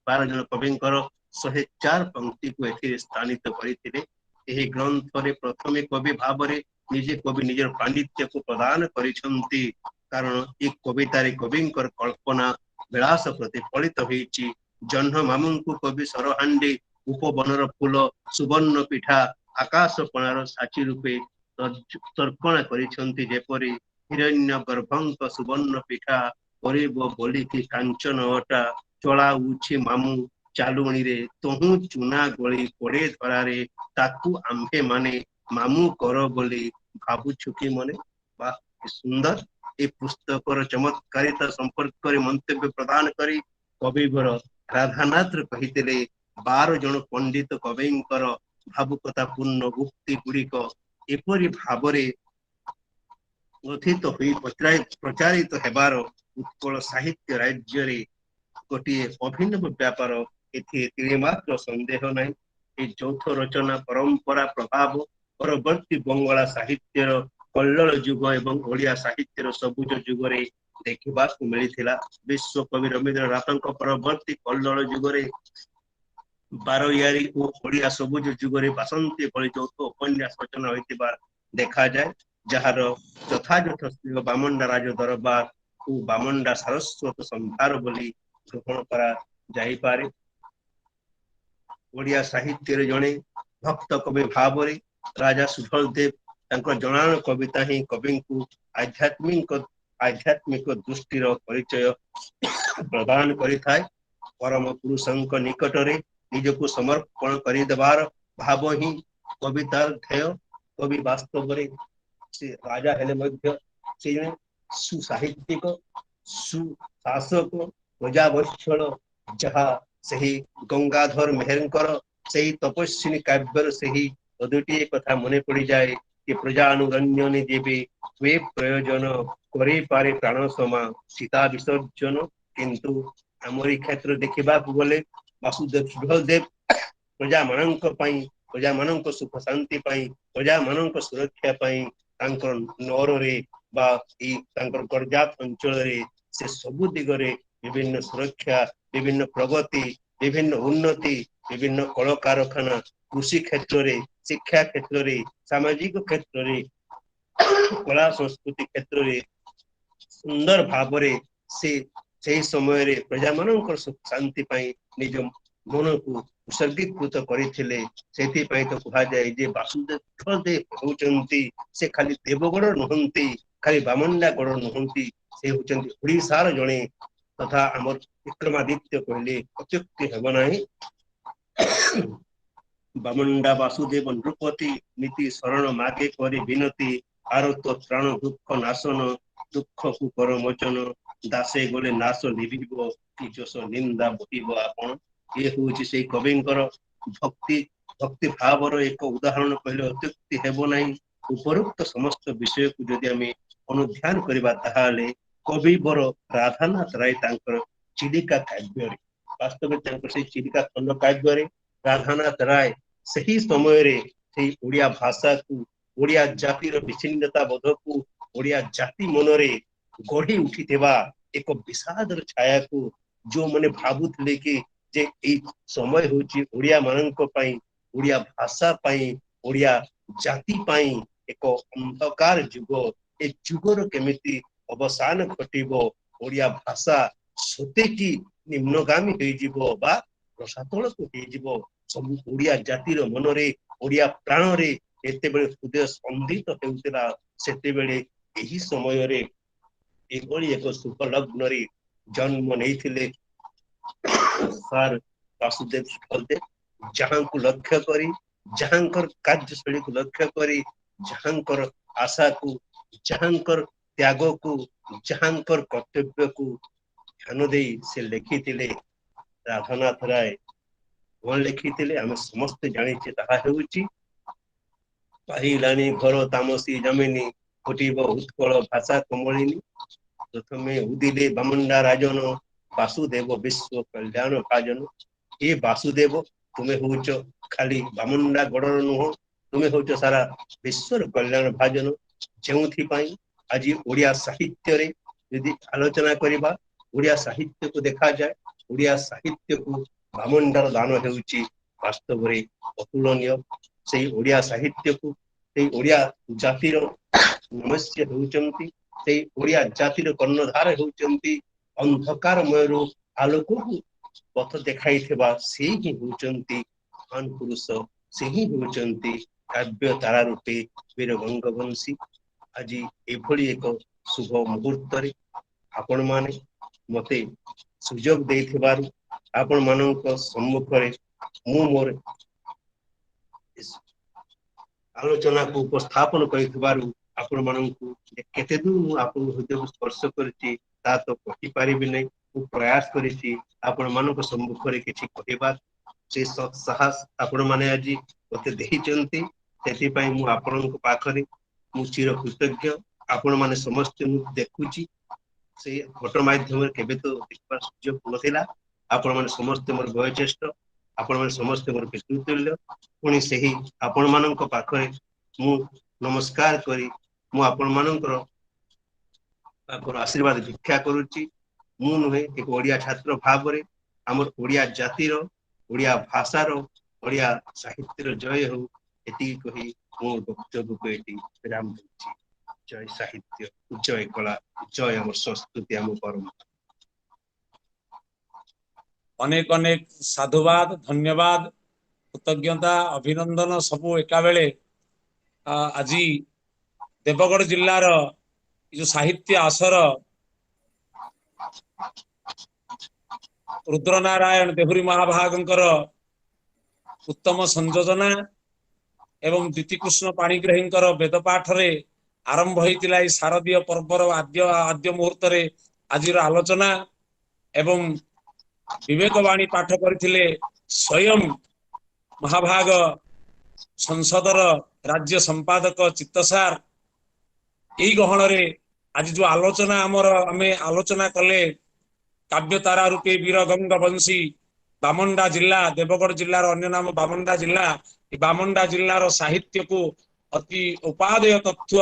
[SPEAKER 5] 12 जन कविंकर 104 पंक्ति को एथिरे स्थानित करथिले एही ग्रंथ रे प्रथमे कवि भाव रे निजे कवि निजर पांडित्य को प्रदान करिसंती कारण एक कविता रे कविंकर कल्पना विलास प्रतिफलित होईची जन्म मामुंकु कवि सरहांडी उपवनर फूल सुवर्ण पिठा आकाश पणार साची रूपे तर्पणा करिसंती जेपरि हिरण्य गर्भंक सुवर्ण पिठा परिब बोली की कांचन अटा चला उछि मामु ଚାଲୁଣୀରେ ତହୁଁ ଚୁନା ଗଳି ପଡେ ଧରାରେ ତାକୁ ଆମ୍ଭେ ମାନେ ମାମୁ କର ବୋଲି ଭାବୁଛୁ କି ମନେ। ବା କି ସୁନ୍ଦର। ଏ ପୁସ୍ତକର ଚମତ୍କାରିତା ସମ୍ପର୍କରେ ମନ୍ତବ୍ୟ ପ୍ରଦାନ କରି କବିବର ରାଧାନାଥ କହିଥିଲେ 12 ଜଣ ପଣ୍ଡିତ କବିଙ୍କର ଭାବୁକତା ପୂର୍ଣ୍ଣ ଉକ୍ତି ଗୁଡିକ ଏପରି ଭାବରେ ଗଠିତ ହୋଇ ପ୍ରଚାରିତ ହେବାର ଉତ୍କଳ ସାହିତ୍ୟ ରାଜ୍ୟରେ ଗୋଟିଏ ଅଭିନବ ବ୍ୟାପାର ଏଥିରେ ତିଳେମାତ୍ର ସନ୍ଦେହ ନାହିଁ। ଏ ଯୌଥ ରଚନା ପରମ୍ପରା ପ୍ରଭାବ ପରବର୍ତ୍ତୀ ବଙ୍ଗଳା ସାହିତ୍ୟର କଲ୍ଲୋଳ ଯୁଗ ଏବଂ ଓଡିଆ ସାହିତ୍ୟର ସବୁଜ ଯୁଗରେ ଦେଖିବାକୁ ମିଳିଥିଲା। ବିଶ୍ୱକବି ରବୀନ୍ଦ୍ରନାଥଙ୍କ ପରବର୍ତ୍ତୀ କଲ୍ଲୋଳ ଯୁଗରେ ବାରୟାରୀ ଓ ଓଡିଆ ସବୁଜ ଯୁଗରେ ବାସନ୍ତୀ ଭଳି ଯୌଥ ଉପନ୍ୟାସ ରଚନା ହୋଇଥିବା ଦେଖାଯାଏ, ଯାହାର ଯଥାଯଥ ସ୍ଥିର ବାମଣ୍ଡା ରାଜ ଦରବାର ଓ ବାମଣ୍ଡା ସାରସ୍ୱତ ସମ୍ଭାର ବୋଲି ଗ୍ରହଣ କରାଯାଇପାରେ। ଓଡିଆ ସାହିତ୍ୟରେ ଜଣେ ଭକ୍ତ କବି ଭାବରେ ରାଜା ସୁଧଳ ଦେବ ତାଙ୍କ ଜଣାଣ କବିତା ହିଁ କବିଙ୍କୁ ଆଧ୍ୟାତ୍ମିକ ଦୃଷ୍ଟିର ପରିଚୟ ପ୍ରଦାନ କରିଥାଏ। ପରମ ପୁରୁଷଙ୍କ ନିକଟରେ ନିଜକୁ ସମର୍ପଣ କରିଦେବାର ଭାବ ହିଁ କବିତାର ଧ୍ୟେୟ। କବି ବାସ୍ତବରେ ସେ ରାଜା ହେଲେ ମଧ୍ୟ ସେ ଜଣେ ସୁସାହିତ୍ୟିକ ସୁଶାସକ ପ୍ରଜାବତ୍ସଳ, ଯାହା ସେହି ଗଙ୍ଗାଧର ମେହେରଙ୍କର ସେହି ତପସ୍ୱିନୀ କାବ୍ୟର ସେହି ପଦଟିଏ କଥା ମନେ ପଡିଯାଏ କି ପ୍ରଜାନୁରଞ୍ଜନ ଯେବେ ହୁଏ ପ୍ରୟୋଜନ କରିପାରେ ପ୍ରାଣ ସମା ସୀତା ବିସର୍ଜନ। କିନ୍ତୁ ଆମରି କ୍ଷେତ୍ର ଦେଖିବାକୁ ଗଲେ ବାସୁଦେବ ସୁଧଳ ଦେବ ପ୍ରଜାମାନଙ୍କ ପାଇଁ, ପ୍ରଜାମାନଙ୍କ ସୁଖ ଶାନ୍ତି ପାଇଁ, ପ୍ରଜାମାନଙ୍କ ସୁରକ୍ଷା ପାଇଁ ତାଙ୍କର ନଅରରେ ବା ଏଇ ତାଙ୍କର ଗର୍ଜାତ ଅଞ୍ଚଳରେ ସେ ସବୁ ଦିଗରେ ବିଭିନ୍ନ ସୁରକ୍ଷା, ବିଭିନ୍ନ ପ୍ରଗତି, ବିଭିନ୍ନ ଉନ୍ନତି, ବିଭିନ୍ନ କଳକାରଖାନା, କୃଷି କ୍ଷେତ୍ରରେ, ଶିକ୍ଷା କ୍ଷେତ୍ରରେ, ସାମାଜିକ କ୍ଷେତ୍ରରେ, କଳା ସଂସ୍କୃତି କ୍ଷେତ୍ରରେ ସୁନ୍ଦର ଭାବରେ ସେ ସେହି ସମୟରେ ପ୍ରଜାମାନଙ୍କର ସୁଖ ଶାନ୍ତି ପାଇଁ ନିଜ ମନକୁ ଉତ୍ସର୍ଗୀକୃତ କରିଥିଲେ। ସେଥିପାଇଁ ତ କୁହାଯାଏ ଯେ ବାସୁଦେବ ହଉଛନ୍ତି ସେ ଖାଲି ଦେବଗଡ ନୁହନ୍ତି, ଖାଲି ବାମଣ୍ଡାଗଡ ନୁହନ୍ତି, ସେ ହଉଛନ୍ତି ଓଡିଶାର ଜଣେ ତଥା ଆମର ବିକ୍ରମାଦିତ୍ୟ କହିଲେ ଅତ୍ୟୁକ୍ତି ହେବ ନାହିଁ। ବାମଣ୍ଡା ବାସୁଦେବ ନୃପତି ନୀତି ଶରଣ ମାଗେ କରି ବିନତି ଆରତ ତ୍ରାଣ ଦୁଃଖ ନାଶନ ଦୁଃଖକୁ କର ମୋଚନ ଦାସେ ଗଲେ ନାଶ ନିଭିବ କି ଯଶ ନିନ୍ଦା ବହିବ ଆପଣ। ଇଏ ହଉଛି ସେଇ କବିଙ୍କର ଭକ୍ତି ଭାବର ଏକ ଉଦାହରଣ କହିଲେ ଅତ୍ୟୁକ୍ତି ହେବ ନାହିଁ। ଉପରୋକ୍ତ ସମସ୍ତ ବିଷୟକୁ ଯଦି ଆମେ ଅନୁଧ୍ୟାନ କରିବା ତାହେଲେ କବିବର ରାଧାନାଥ ରାୟ ତାଙ୍କର ଚିଲିକା କାବ୍ୟରେ, ବାସ୍ତବରେ ତାଙ୍କର ସେଇ ଚିଲିକା ଖଣ୍ଡ କାବ୍ୟରେ ରାଧାନାଥ ରାୟ ସେହି ସମୟରେ ସେଇ ଓଡିଆ ଭାଷାକୁ, ଓଡିଆ ଜାତିର ବିଚ୍ଛିନ୍ନତା ବୋଧକୁ, ଓଡିଆ ଜାତି ମନରେ ଗଢି ଉଠିଥିବା ଏକ ବିଷାଦର ଛାୟାକୁ ଯୋଉମାନେ ଭାବୁଥିଲେ କି ଯେ ଏଇ ସମୟ ହଉଛି ଓଡିଆ ମାନଙ୍କ ପାଇଁ, ଓଡିଆ ଭାଷା ପାଇଁ, ଓଡିଆ ଜାତି ପାଇଁ ଏକ ଅନ୍ଧକାର ଯୁଗ, ଏ ଯୁଗର କେମିତି ଅବସାନ ଘଟିବ, ଓଡିଆ ଭାଷା ସତେକି ନିମ୍ନଗାମୀ ହେଇଯିବ ବା ରସାତଳକୁ ହେଇଯିବ, ସବୁ ଓଡିଆ ଜାତିର ମନରେ, ଓଡିଆ ପ୍ରାଣରେ ଯେତେବେଳେ ହୃଦୟ ସ୍ପନ୍ଦିତ ହେଉଥିଲା, ସେତେବେଳେ ଏହି ସମୟରେ ଏଭଳି ଏକ ଶୁଭ ଲଗ୍ନରେ ଜନ୍ମ ନେଇଥିଲେ ସାର୍ ବାସୁଦେବ ସୁଧଳ ଦେବ, ଯାହାଙ୍କୁ ଲକ୍ଷ୍ୟ କରି, ଯାହାଙ୍କର କାର୍ଯ୍ୟଶୈଳୀକୁ ଲକ୍ଷ୍ୟ କରି, ଯାହାଙ୍କର ଆଶାକୁ, ଯାହାଙ୍କର ତ୍ୟାଗକୁ, ଯାହାଙ୍କର କର୍ତ୍ତବ୍ୟକୁ ଧ୍ୟାନ ଦେଇ ସେ ଲେଖିଥିଲେ ରାଧାନାଥ ରାୟ। କଣ ଲେଖିଥିଲେ ଆମେ ସମସ୍ତେ ଜାଣିଛେ, ତାହା ହେଉଛି ପାହିଲାଣି ଘର ତାମସୀ ଜମିନି ଫୁଟିବ ଉତ୍କଳ ଭାଷା କମଳିନୀ। ପ୍ରଥମେ ଉଦିଲେ ବାମଣ୍ଡା ରାଜନ ବାସୁଦେବ ବିଶ୍ୱ କଲ୍ୟାଣ ଭାଜନ। ଏ ବାସୁଦେବ ତୁମେ ହଉଛ ଖାଲି ବାମଣ୍ଡା ଗଡର ନୁହଁ, ତୁମେ ହଉଛ ସାରା ବିଶ୍ୱର କଲ୍ୟାଣ ଭାଜନ। ଯେଉଁଥିପାଇଁ ଆଜି ଓଡିଆ ସାହିତ୍ୟରେ ଯଦି ଆଲୋଚନା କରିବା, ଓଡିଆ ସାହିତ୍ୟକୁ ଦେଖାଯାଏ, ଓଡିଆ ସାହିତ୍ୟକୁ ବାମଣ୍ଡାର ଦାନ ହେଉଛି ବାସ୍ତବରେ ଅତୁଳନୀୟ। ସେଇ ଓଡିଆ ସାହିତ୍ୟକୁ, ସେଇ ଓଡିଆ ଜାତିର ମନୁଷ୍ୟ ହେଉଛନ୍ତି, ସେଇ ଓଡିଆ ଜାତିର କର୍ଣ୍ଣଧାର ହେଉଛନ୍ତି ଅନ୍ଧକାରମୟରୁ ଆଲୋକକୁ ପଥ ଦେଖାଇଥିବା ସେ ହିଁ ହେଉଛନ୍ତି ମହାନ ପୁରୁଷ, ସେ ହିଁ ହେଉଛନ୍ତି କାବ୍ୟ ତାରା ରୂପେ ବୀର ଗଙ୍ଗବଂଶୀ। ଆଜି ଏଭଳି ଏକ ଶୁଭ ମୁହୂର୍ତ୍ତରେ ଆପଣମାନେ ମତେ ସୁଯୋଗ ଦେଇଥିବାରୁ आपण मानक सम्मुखरे मु मोर आलोचना को उपस्थापन करिथिबारु आपण मानकु केते दूर मु आपण हृदय स्पर्श करछि ता तो कहि परिबि नै मु प्रयास करिछि आपण मानक सम्मुखरे किछि कहबा से साहस आपण माने आजि ओते देहिचंती सेति पई मु आपणक पाखरे मु चिर कृतज्ञ आपण माने समस्त मु देखुछि से फोटो माध्यम केबे तो देखबार सुযোগ नथिला आपण माने समस्त मोर वयोज्येष्ठ आपण माने समस्त मोर पितृतुल्य पुणी सही आपण मानक पाखरे मु नमस्कार करी मु आपण मानकर आशीर्वाद भिक्षा करूची मु नुहे एक ओडिया छात्र भावरे हमर ओडिया जातिर ओडिया भाषार ओडिया साहित्यर जय हो एति कही मो वक्तव्य को एति विराम देछि। जय साहित्य जय कला जय हमर संस्कृति हमर परंपरा।
[SPEAKER 4] अनेक अनेक साधुवाद धन्यवाद कृतज्ञता अभिनंदन सबू एका बेले आज देवगढ़ जिल्लार जो साहित्य आसर रुद्रनारायण देहुरी महाभागंकर उत्तम संयोजना एवं द्वितीकृष्ण पाणिग्राहींकर वेदपाठ रे आरंभ होइतिला ई शारदीय पर्वर आद्य मुहूर्त रे आजिर आलोचना एवं विवेकवाणी पाठ करथिले स्वयं महाभाग संसदर राज्य संपादक चित्तसार एई गहन रे आज जो आलोचना आमे आलोचना कले काव्य तारा रूपे वीर गंग वंशी बामंडा जिला देवगढ़ जिलार अन्य नाम बामंडा जिला बामंडा जिलार साहित्य को अति उपादेय तथ्य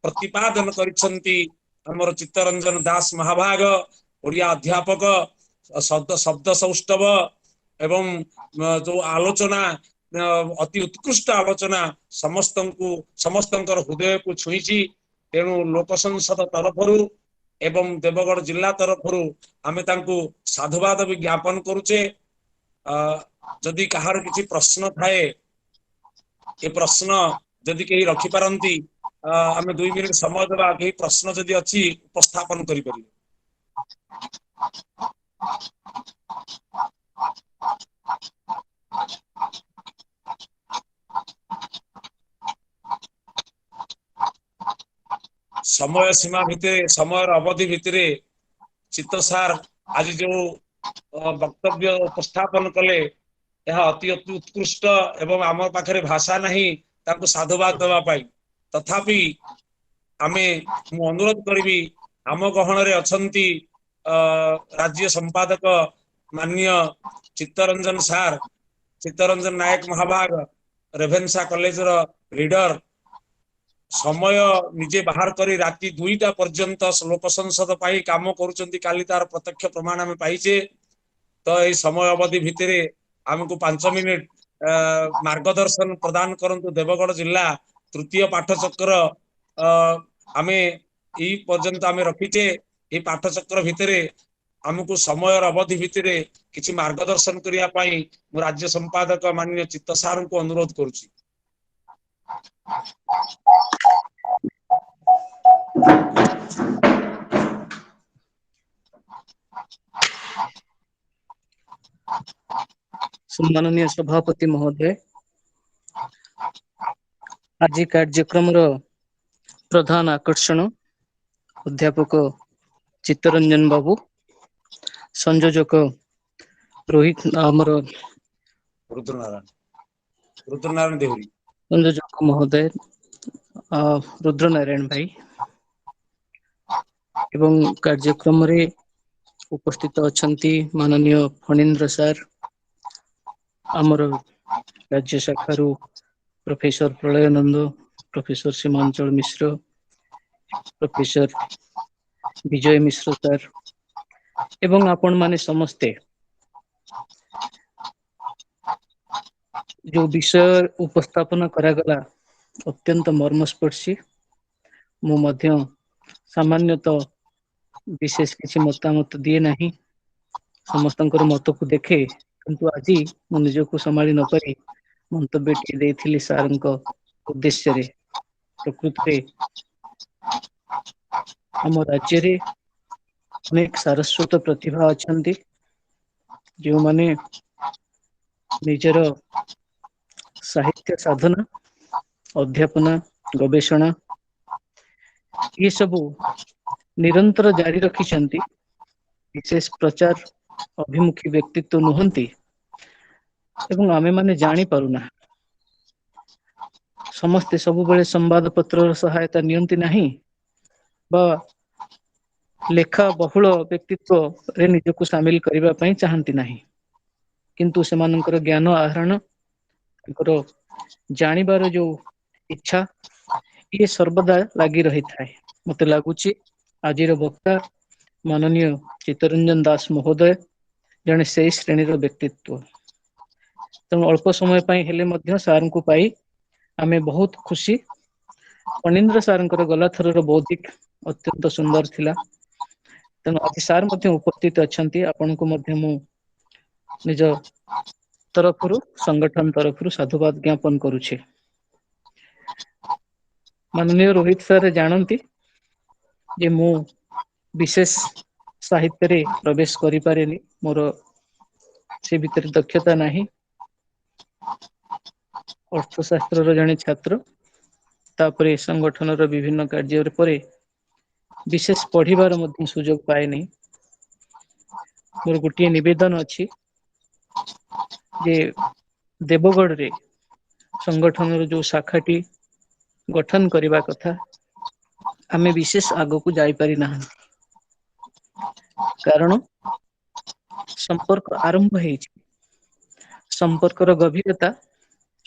[SPEAKER 4] प्रतिपादन करिसंती हमर चित्तरंजन दास महाभाग ओडिया अध्यापक शब्द सौष्ठव एवं जो आलोचना अति उत्कृष्ट आलोचना समस्तंकर हृदय को छुईची तेणु लोक संसद तरफरु एवं देवगढ़ जिला तरफरु आमे तांकु साधुवाद भी ज्ञापन करुचे। जदि कहार किछि प्रश्न थाए ए प्रश्न जदि केही रखि पारंती आमे 2 मिनिट समय देबा केही प्रश्न जदि अछि उपस्थापन करि परिबे। समय सीमा भितर समय अवधि भितर चित्तसार आज जो वक्तव्य उपस्थापन कले यह अति अति उत्कृष्ट एवं आम पाखरे भाषा नहीं ताको साधुवाद देवा पाई तथापि आमे मु अनुरोध करी आम गहन रे अछंती राज्य संपादक माननीय चित्तरंजन सार चित्तरंजन नायक महाभाग रेभेन्सा कॉलेज रो लीडर समय निजे बाहर करी राति 2टा पर्यंत लोक संसद पाई काम करूचंती काली तार प्रत्यक्ष प्रमाण आमे पाइचे। तो ये समय अवधि भितर आमको 5 मिनिट मार्गदर्शन प्रदान करंतु देवगढ़ जिला तृतीय पाठचक्र आमे ई पर्यंत आमे रखीचे ये पाठचक्र भितर आमको समय अवधि भितर किछि मार्गदर्शन करिया पाई मु राज्य संपादक माननीय चित्तसार को अनुरोध करूची।
[SPEAKER 3] सम्माननीय सभापति महोदय आज कार्यक्रम प्रधान आकर्षण अध्यापक चित्तरंजन बाबू संयोजक रोहित आमर
[SPEAKER 4] रुद्रनारायण देहुरी
[SPEAKER 3] संयोजक महोदय रुद्रनारायण भाई एवं कार्यक्रम रे उपस्थित अछंती माननीय फणीन्द्र सर आमर राज्य शाखारू प्रोफेसर प्रलयानंद प्रोफेसर सीमांचल मिश्र प्रोफेसर विजय मिश्र सर एवं आपण माने समस्ते जो विषय उपस्थापन करागला अत्यंत मर्मस्पर्शी मु मध्य सामान्यतः विशेष किसी मतामत दिए नहीं समस्तंकर मत को देखे किंतु आज मु निजको संभाली न पारि मंतव्य टी देथिली सारंक उद्देश्य रे प्रकृत रे हम राज्य रे अनेक सारस्वत प्रतिभा अछंती ଯେଉଁମାନେ ନିଜର ସାହିତ୍ୟ ସାଧନା, ଅଧ୍ୟାପନା, ଗବେଷଣା ଏ ସବୁ ନିରନ୍ତର ଜାରି ରଖିଛନ୍ତି, ବିଶେଷ ପ୍ରଚାର ଅଭିମୁଖୀ ବ୍ୟକ୍ତିତ୍ୱ ନୁହନ୍ତି ଏବଂ ଆମେମାନେ ଜାଣି ପାରୁନା। ସମସ୍ତେ ସବୁବେଳେ ସମ୍ବାଦ ପତ୍ରର ସହାୟତା ନିଅନ୍ତି ନାହିଁ ବା ଲେଖା ବହୁଳ ବ୍ୟକ୍ତିତ୍ୱରେ ନିଜକୁ ସାମିଲ କରିବା ପାଇଁ ଚାହାନ୍ତି ନାହିଁ। କିନ୍ତୁ ସେମାନଙ୍କର ଜ୍ଞାନ ଆହରଣ, ତାଙ୍କର ଜାଣିବାର ଯୋଉ ଇଚ୍ଛା ଇଏ ସର୍ବଦା ଲାଗି ରହିଥାଏ। ମତେ ଲାଗୁଛି ଆଜିର ବକ୍ତା ମାନନୀୟ ଚିତ୍ତରଞ୍ଜନ ଦାସ ମହୋଦୟ ଜଣେ ସେଇ ଶ୍ରେଣୀର ବ୍ୟକ୍ତିତ୍ବ। ତେଣୁ ଅଳ୍ପ ସମୟ ପାଇଁ ହେଲେ ମଧ୍ୟ ସାରଙ୍କୁ ପାଇ ଆମେ ବହୁତ ଖୁସି। ଫଣୀନ୍ଦ୍ର ସାରଙ୍କର ଗଲା ଥରର ବୌଦ୍ଧିକ ଅତ୍ୟନ୍ତ ସୁନ୍ଦର ଥିଲା। ତେଣୁ ଆଜି ସାର୍ ମଧ୍ୟ ଉପସ୍ଥିତ ଅଛନ୍ତି। ଆପଣଙ୍କୁ ମଧ୍ୟ ମୁଁ ନିଜ ତରଫରୁ, ସଂଗଠନ ତରଫରୁ ସାଧୁବାଦ ଜ୍ଞାପନ କରୁଛି। ମାନନୀୟ ରୋହିତ ସାର୍ ଜାଣନ୍ତି ଯେ ମୁଁ ବିଶେଷ ସାହିତ୍ୟରେ ପ୍ରବେଶ କରିପାରେନି, ମୋର ସେ ଭିତରେ ଦକ୍ଷତା ନାହିଁ। ଅର୍ଥଶାସ୍ତ୍ରର ଜଣେ ଛାତ୍ର, ତାପରେ ସଂଗଠନର ବିଭିନ୍ନ କାର୍ଯ୍ୟ ପରେ ବିଶେଷ ପଢିବାର ମଧ୍ୟ ସୁଯୋଗ ପାଏନି। ମୋର ଗୋଟିଏ ନିବେଦନ ଅଛି ଯେ ଦେବଗଡରେ ସଂଗଠନର ଯୋଉ ଶାଖାଟି ଗଠନ କରିବା କଥା, ଆମେ ବିଶେଷ ଆଗକୁ ଯାଇପାରି ନାହାନ୍ତି। କାରଣ ସମ୍ପର୍କ ଆରମ୍ଭ ହେଇଛି, ସମ୍ପର୍କର ଗଭୀରତା,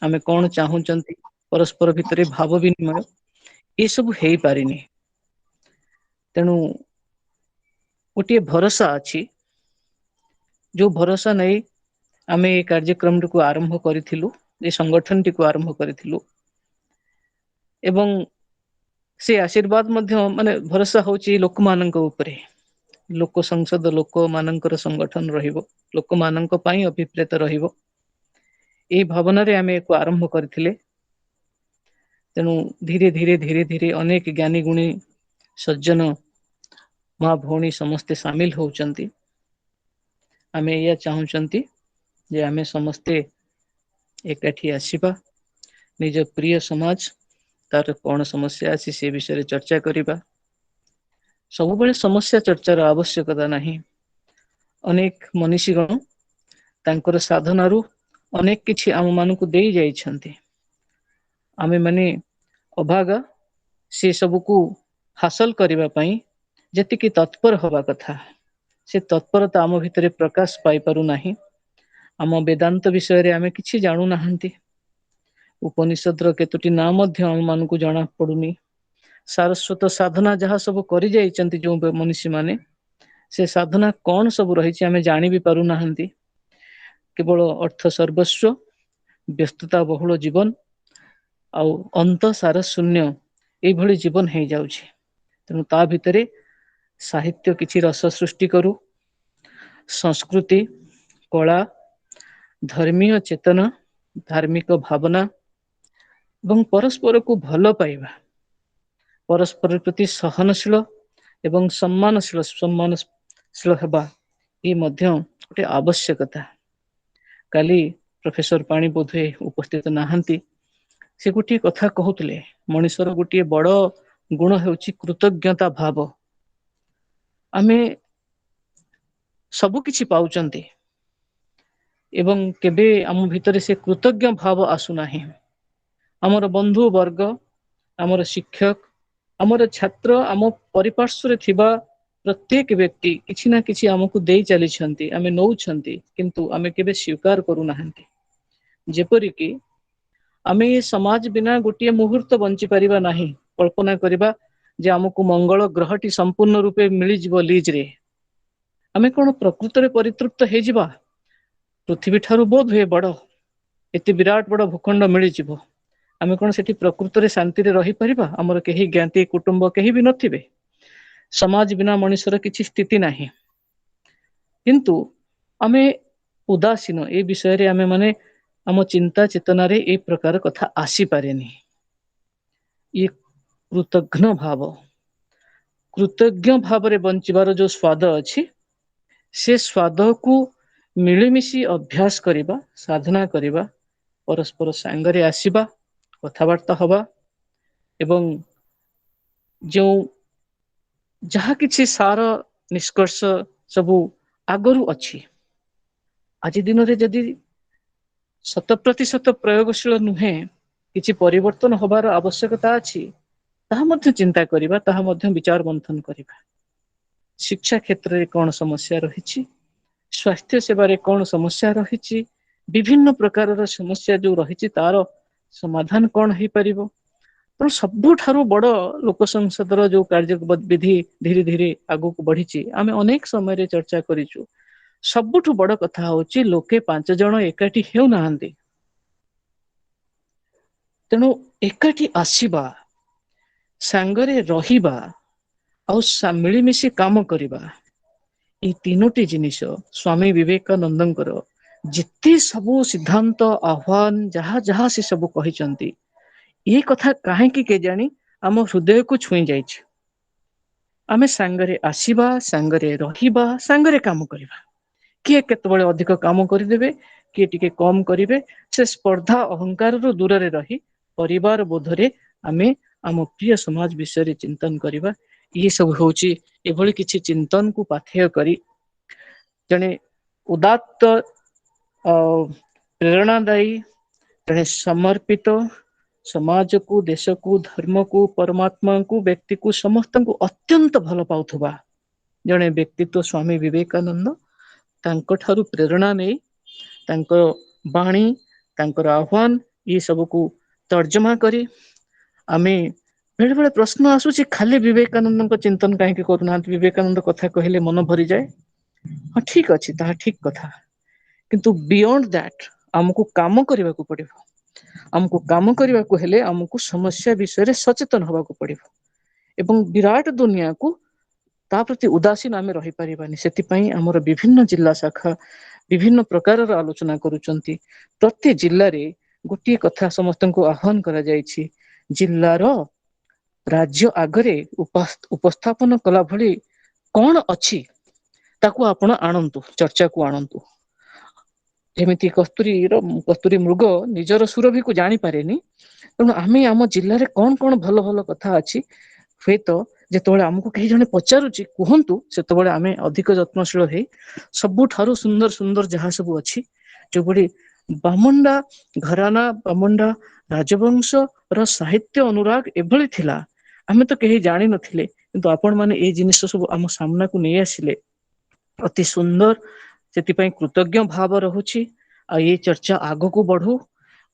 [SPEAKER 3] ଆମେ କଣ ଚାହୁଁଛନ୍ତି, ପରସ୍ପର ଭିତରେ ଭାବ ବିନିମୟ ଏସବୁ ହେଇପାରିନି। ତେଣୁ ଗୋଟିଏ ଭରସା ଅଛି, ଯୋଉ ଭରସା ନେଇ ଆମେ ଏ କାର୍ଯ୍ୟକ୍ରମଟିକୁ ଆରମ୍ଭ କରିଥିଲୁ, ଏ ସଂଗଠନଟିକୁ ଆରମ୍ଭ କରିଥିଲୁ ଏବଂ ସେ ଆଶୀର୍ବାଦ ମଧ୍ୟ ମାନେ ଭରସା ହଉଛି ଲୋକମାନଙ୍କ ଉପରେ। ଲୋକ ସଂସଦ ଲୋକ ମାନଙ୍କର ସଂଗଠନ ରହିବ, ଲୋକମାନଙ୍କ ପାଇଁ ଅଭିପ୍ରେତ ରହିବ। ଏଇ ଭାବନାରେ ଆମେ ୟାକୁ ଆରମ୍ଭ କରିଥିଲେ। ତେଣୁ ଧୀରେ ଧୀରେ ଧୀରେ ଧୀରେ ଅନେକ ଜ୍ଞାନୀ ଗୁଣୀ ସଜ୍ଜନ ମା ଭଉଣୀ ସମସ୍ତେ ସାମିଲ ହଉଛନ୍ତି। ଆମେ ଏଇଆ ଚାହୁଁଛନ୍ତି ଯେ ଆମେ ସମସ୍ତେ ଏକାଠି ଆସିବା, ନିଜ ପ୍ରିୟ ସମାଜ ତାର କଣ ସମସ୍ୟା ଅଛି ସେ ବିଷୟରେ ଚର୍ଚ୍ଚା କରିବା। ସବୁବେଳେ ସମସ୍ୟା ଚର୍ଚ୍ଚାର ଆବଶ୍ୟକତା ନାହିଁ। ଅନେକ ମନୀଷୀଗଣ ତାଙ୍କର ସାଧନାରୁ ଅନେକ କିଛି ଆମ ମାନଙ୍କୁ ଦେଇ ଯାଇଛନ୍ତି। ଆମେମାନେ ଅଭାଗା ସେ ସବୁକୁ ହାସଲ କରିବା ପାଇଁ ଯେତିକି ତତ୍ପର ହବା କଥା, ସେ ତତ୍ପରତା ଆମ ଭିତରେ ପ୍ରକାଶ ପାଇପାରୁନାହିଁ। ଆମ ବେଦାନ୍ତ ବିଷୟରେ ଆମେ କିଛି ଜାଣୁନାହାନ୍ତି। ଉପନିଷଦର କେତୋଟି ନାଁ ମଧ୍ୟ ଆମ ମାନଙ୍କୁ ଜଣା ପଡୁନି। ସାରସ୍ଵତ ସାଧନା ଯାହା ସବୁ କରି ଯାଇଛନ୍ତି ଯୋଉ ମନୀଷୀ ମାନେ, ସେ ସାଧନା କଣ ସବୁ ରହିଛି ଆମେ ଜାଣି ବି ପାରୁନାହାନ୍ତି। କେବଳ ଅର୍ଥ ସର୍ବସ୍ୱ, ବ୍ୟସ୍ତତା ବହୁଳ ଜୀବନ ଆଉ ଅନ୍ତ ସାର ଶୂନ୍ୟ, ଏଇଭଳି ଜୀବନ ହେଇଯାଉଛି। ତେଣୁ ତା ଭିତରେ ସାହିତ୍ୟ କିଛି ରସ ସୃଷ୍ଟି କରୁ। ସଂସ୍କୃତି, କଳା, ଧର୍ମୀୟ ଚେତନା, ଧାର୍ମିକ ଭାବନା ଏବଂ ପରସ୍ପରକୁ ଭଲ ପାଇବା, ପରସ୍ପର ପ୍ରତି ସହନଶୀଳ ଏବଂ ସମ୍ମାନଶୀଳ ହେବା, ଏ ମଧ୍ୟ ଗୋଟେ ଆବଶ୍ୟକତା। କାଲି ପ୍ରଫେସର ପାଣି ବୋଧେ ଉପସ୍ଥିତ ନାହାନ୍ତି। ସେ ଗୋଟିଏ କଥା କହୁଥିଲେ, ମଣିଷର ଗୋଟିଏ ବଡ ଗୁଣ ହେଉଛି କୃତଜ୍ଞତା ଭାବ। ଆମେ ସବୁ କିଛି ପାଉଛନ୍ତି ଏବଂ କେବେ ଆମ ଭିତରେ ସେ କୃତଜ୍ଞ ଭାବ ଆସୁନାହିଁ। ଆମର ବନ୍ଧୁ ବର୍ଗ, ଆମର ଶିକ୍ଷକ, ଆମର ଛାତ୍ର, ଆମ ପରିପାର୍ଶ୍ଵରେ ଥିବା ପ୍ରତ୍ୟେକ ବ୍ୟକ୍ତି କିଛି ନା କିଛି ଆମକୁ ଦେଇ ଚାଲିଛନ୍ତି, ଆମେ ନଉଛନ୍ତି କିନ୍ତୁ ଆମେ କେବେ ସ୍ଵୀକାର କରୁନାହାନ୍ତି। ଯେପରିକି ଆମେ ଏ ସମାଜ ବିନା ଗୋଟିଏ ମୁହୂର୍ତ୍ତ ବଞ୍ଚି ପାରିବା ନାହିଁ। କଳ୍ପନା କରିବା ଯେ ଆମକୁ ମଙ୍ଗଳ ଗ୍ରହଟି ସମ୍ପୂର୍ଣ୍ଣ ରୂପେ ମିଳିଯିବ ଲିଜ ରେ, ଆମେ କଣ ପ୍ରକୃତରେ ପରିତୃପ୍ତ ହେଇଯିବା? ପୃଥିବୀ ଠାରୁ ବୋଧ ହୁଏ ବଡ ଏତେ ବିରାଟ ବଡ ଭୂଖଣ୍ଡ ମିଳିଯିବ, ଆମେ କଣ ସେଠି ପ୍ରକୃତରେ ଶାନ୍ତିରେ ରହିପାରିବା? ଆମର କେହି ଜ୍ଞାତି କୁଟୁମ୍ବ କେହି ବି ନଥିବେ? ସମାଜ ବିନା ମଣିଷର କିଛି ସ୍ଥିତି ନାହିଁ। କିନ୍ତୁ ଆମେ ଉଦାସୀନ, ଏ ବିଷୟରେ ଆମେ ମାନେ ଆମ ଚିନ୍ତା ଚେତନାରେ ଏଇ ପ୍ରକାର କଥା ଆସିପାରେନି। ଇଏ କୃତଘ୍ନ ଭାବ। କୃତଜ୍ଞ ଭାବରେ ବଞ୍ଚିବାର ଯୋଉ ସ୍ଵାଦ ଅଛି, ସେ ସ୍ଵାଦକୁ मिलिमिशि अभ्यास करिबा साधना करिबा परस्पर सांगरे आसिबा कथाबार्ता हवा एवं जो जहा किछि सार निष्कर्ष सबु आगरु अछि आज दिन रे जदि 100% प्रयोगशील नुहे किछि परिवर्तन हबार आवश्यकता अछि ताहा मध्य चिंता करिबा ताहा मध्य विचार मंथन करिबा शिक्षा क्षेत्र रे कोन समस्या रहिछि स्वास्थ्य सेवा रे कोन समस्या रहिछि विभिन्न प्रकार समस्या जो रहिछि तार समाधान कोन हे परिबो तो सबुठारु बड़ लोक संसद रो जो कार्य विधि धीरे धीरे आगु को बढ़िछि आमे अनेक समय रे चर्चा करिछु सबुठु बड़ कथा होछि लोके 5 जण एकाठी हेउ नाहंती तेणु एकाठी आसीबा सांगरे रहिबा आ मिलिमिशि काम करिबा ए तीनोटी जिनिस स्वामी विवेकानंदଙ୍କର जिते सबु सिद्धांत आह्वान जहा जहा से सबु कहिचंती ये कथा काहेकि के जानी आम हृदय को छुई जाइछि आमे सांगरे आसीबा सांगरे रहिबा सांगरे काम करिबा किए केतबेले अधिक काम करिदेबे किए टिके कम करिवे से स्पर्धा अहंकार रो दूर रे रही परिवार बोधरे आमे आम प्रिय समाज विषय रे चिंतन करिबा ये सब होची एभली किछि चिंतन को पाथेय करी जने उदात्त प्रेरणादायी जने समर्पित समाज को देश को धर्म को परमात्मा को व्यक्ति को समस्त को अत्यंत भल पाउथबा जने व्यक्तित्व स्वामी विवेकानंद तांको ठारू प्रेरणा नै तांको बाणी तांकर आह्वान ये सब को तर्जमा करी आमे बेले बेले प्रश्न आसुची खाली विवेकानंद चिंतन कहीं करूना विवेकानंद कथा कहले मन भरी जाए हाँ ठीक अच्छी ताहा ठीक कथा किंतु बियॉन्ड दैट हमको काम करने को पड़िबो हमको काम करने को हेले हमको समस्या विषय रे सचेतन होगा को पड़िबो एवं विराट दुनिया को ता प्रति उदासीन आमे रही परिबानी सेति पई हमर विभिन्न जिल्ला शाखा विभिन्न प्रकार आलोचना करूचंती प्रति जिल्ला रे गोटे कथा समस्त को आह्वान करा जायछि जिल्लार राज्य आगरे उपस्थापन कला भली कौन अछि ताकू आपण आनंतु चर्चा को आनंतु जेमिति कस्तूरी मृग निजर सुरभि को जानी पारेनी तेणु आमे आम जिल्ला रे कौन कौन भल भल कथा अछि हुए तो जेतबेले हमको कहीं जने पचारुची कहंतु सेतबेले आमे अधिक यत्नशील हे सबुठारु सुंदर सुंदर जहा सब अछि जो बड़ी बामुंडा घराना बामुंडा राजवंश र साहित्य अनुराग एभली थिला आमे तो कहीं जानि नथिले किंतु आपण माने ए जिनिस सब आम सामना को नै आसिले अति सुंदर सेति पई कृतज्ञ भाव रहुछि आ ये चर्चा आगो को बढ़ू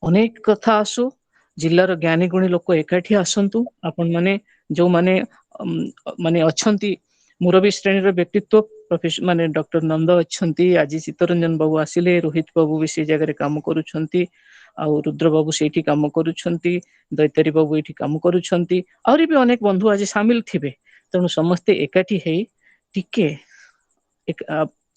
[SPEAKER 3] अनेक कथा आसु जिल्लार ज्ञानी गुणी लोक एकाठी आसंतु आपण माने जो माने माने अछंती मुरबी श्रेणी व्यक्तित्व प्रोफेसर माने डॉक्टर नंद अछंती आज चित्तरंजन बाबू आसिले रोहित बाबू भी से जगह काम करूछंती आ रुद्र बाबू सेठी काम करूछंती दैतरी बाबू एठी काम करूछंती और भी अनेक बंधु आज शामिल थिबे तेणु समस्ते एकाठी हेई टिके एक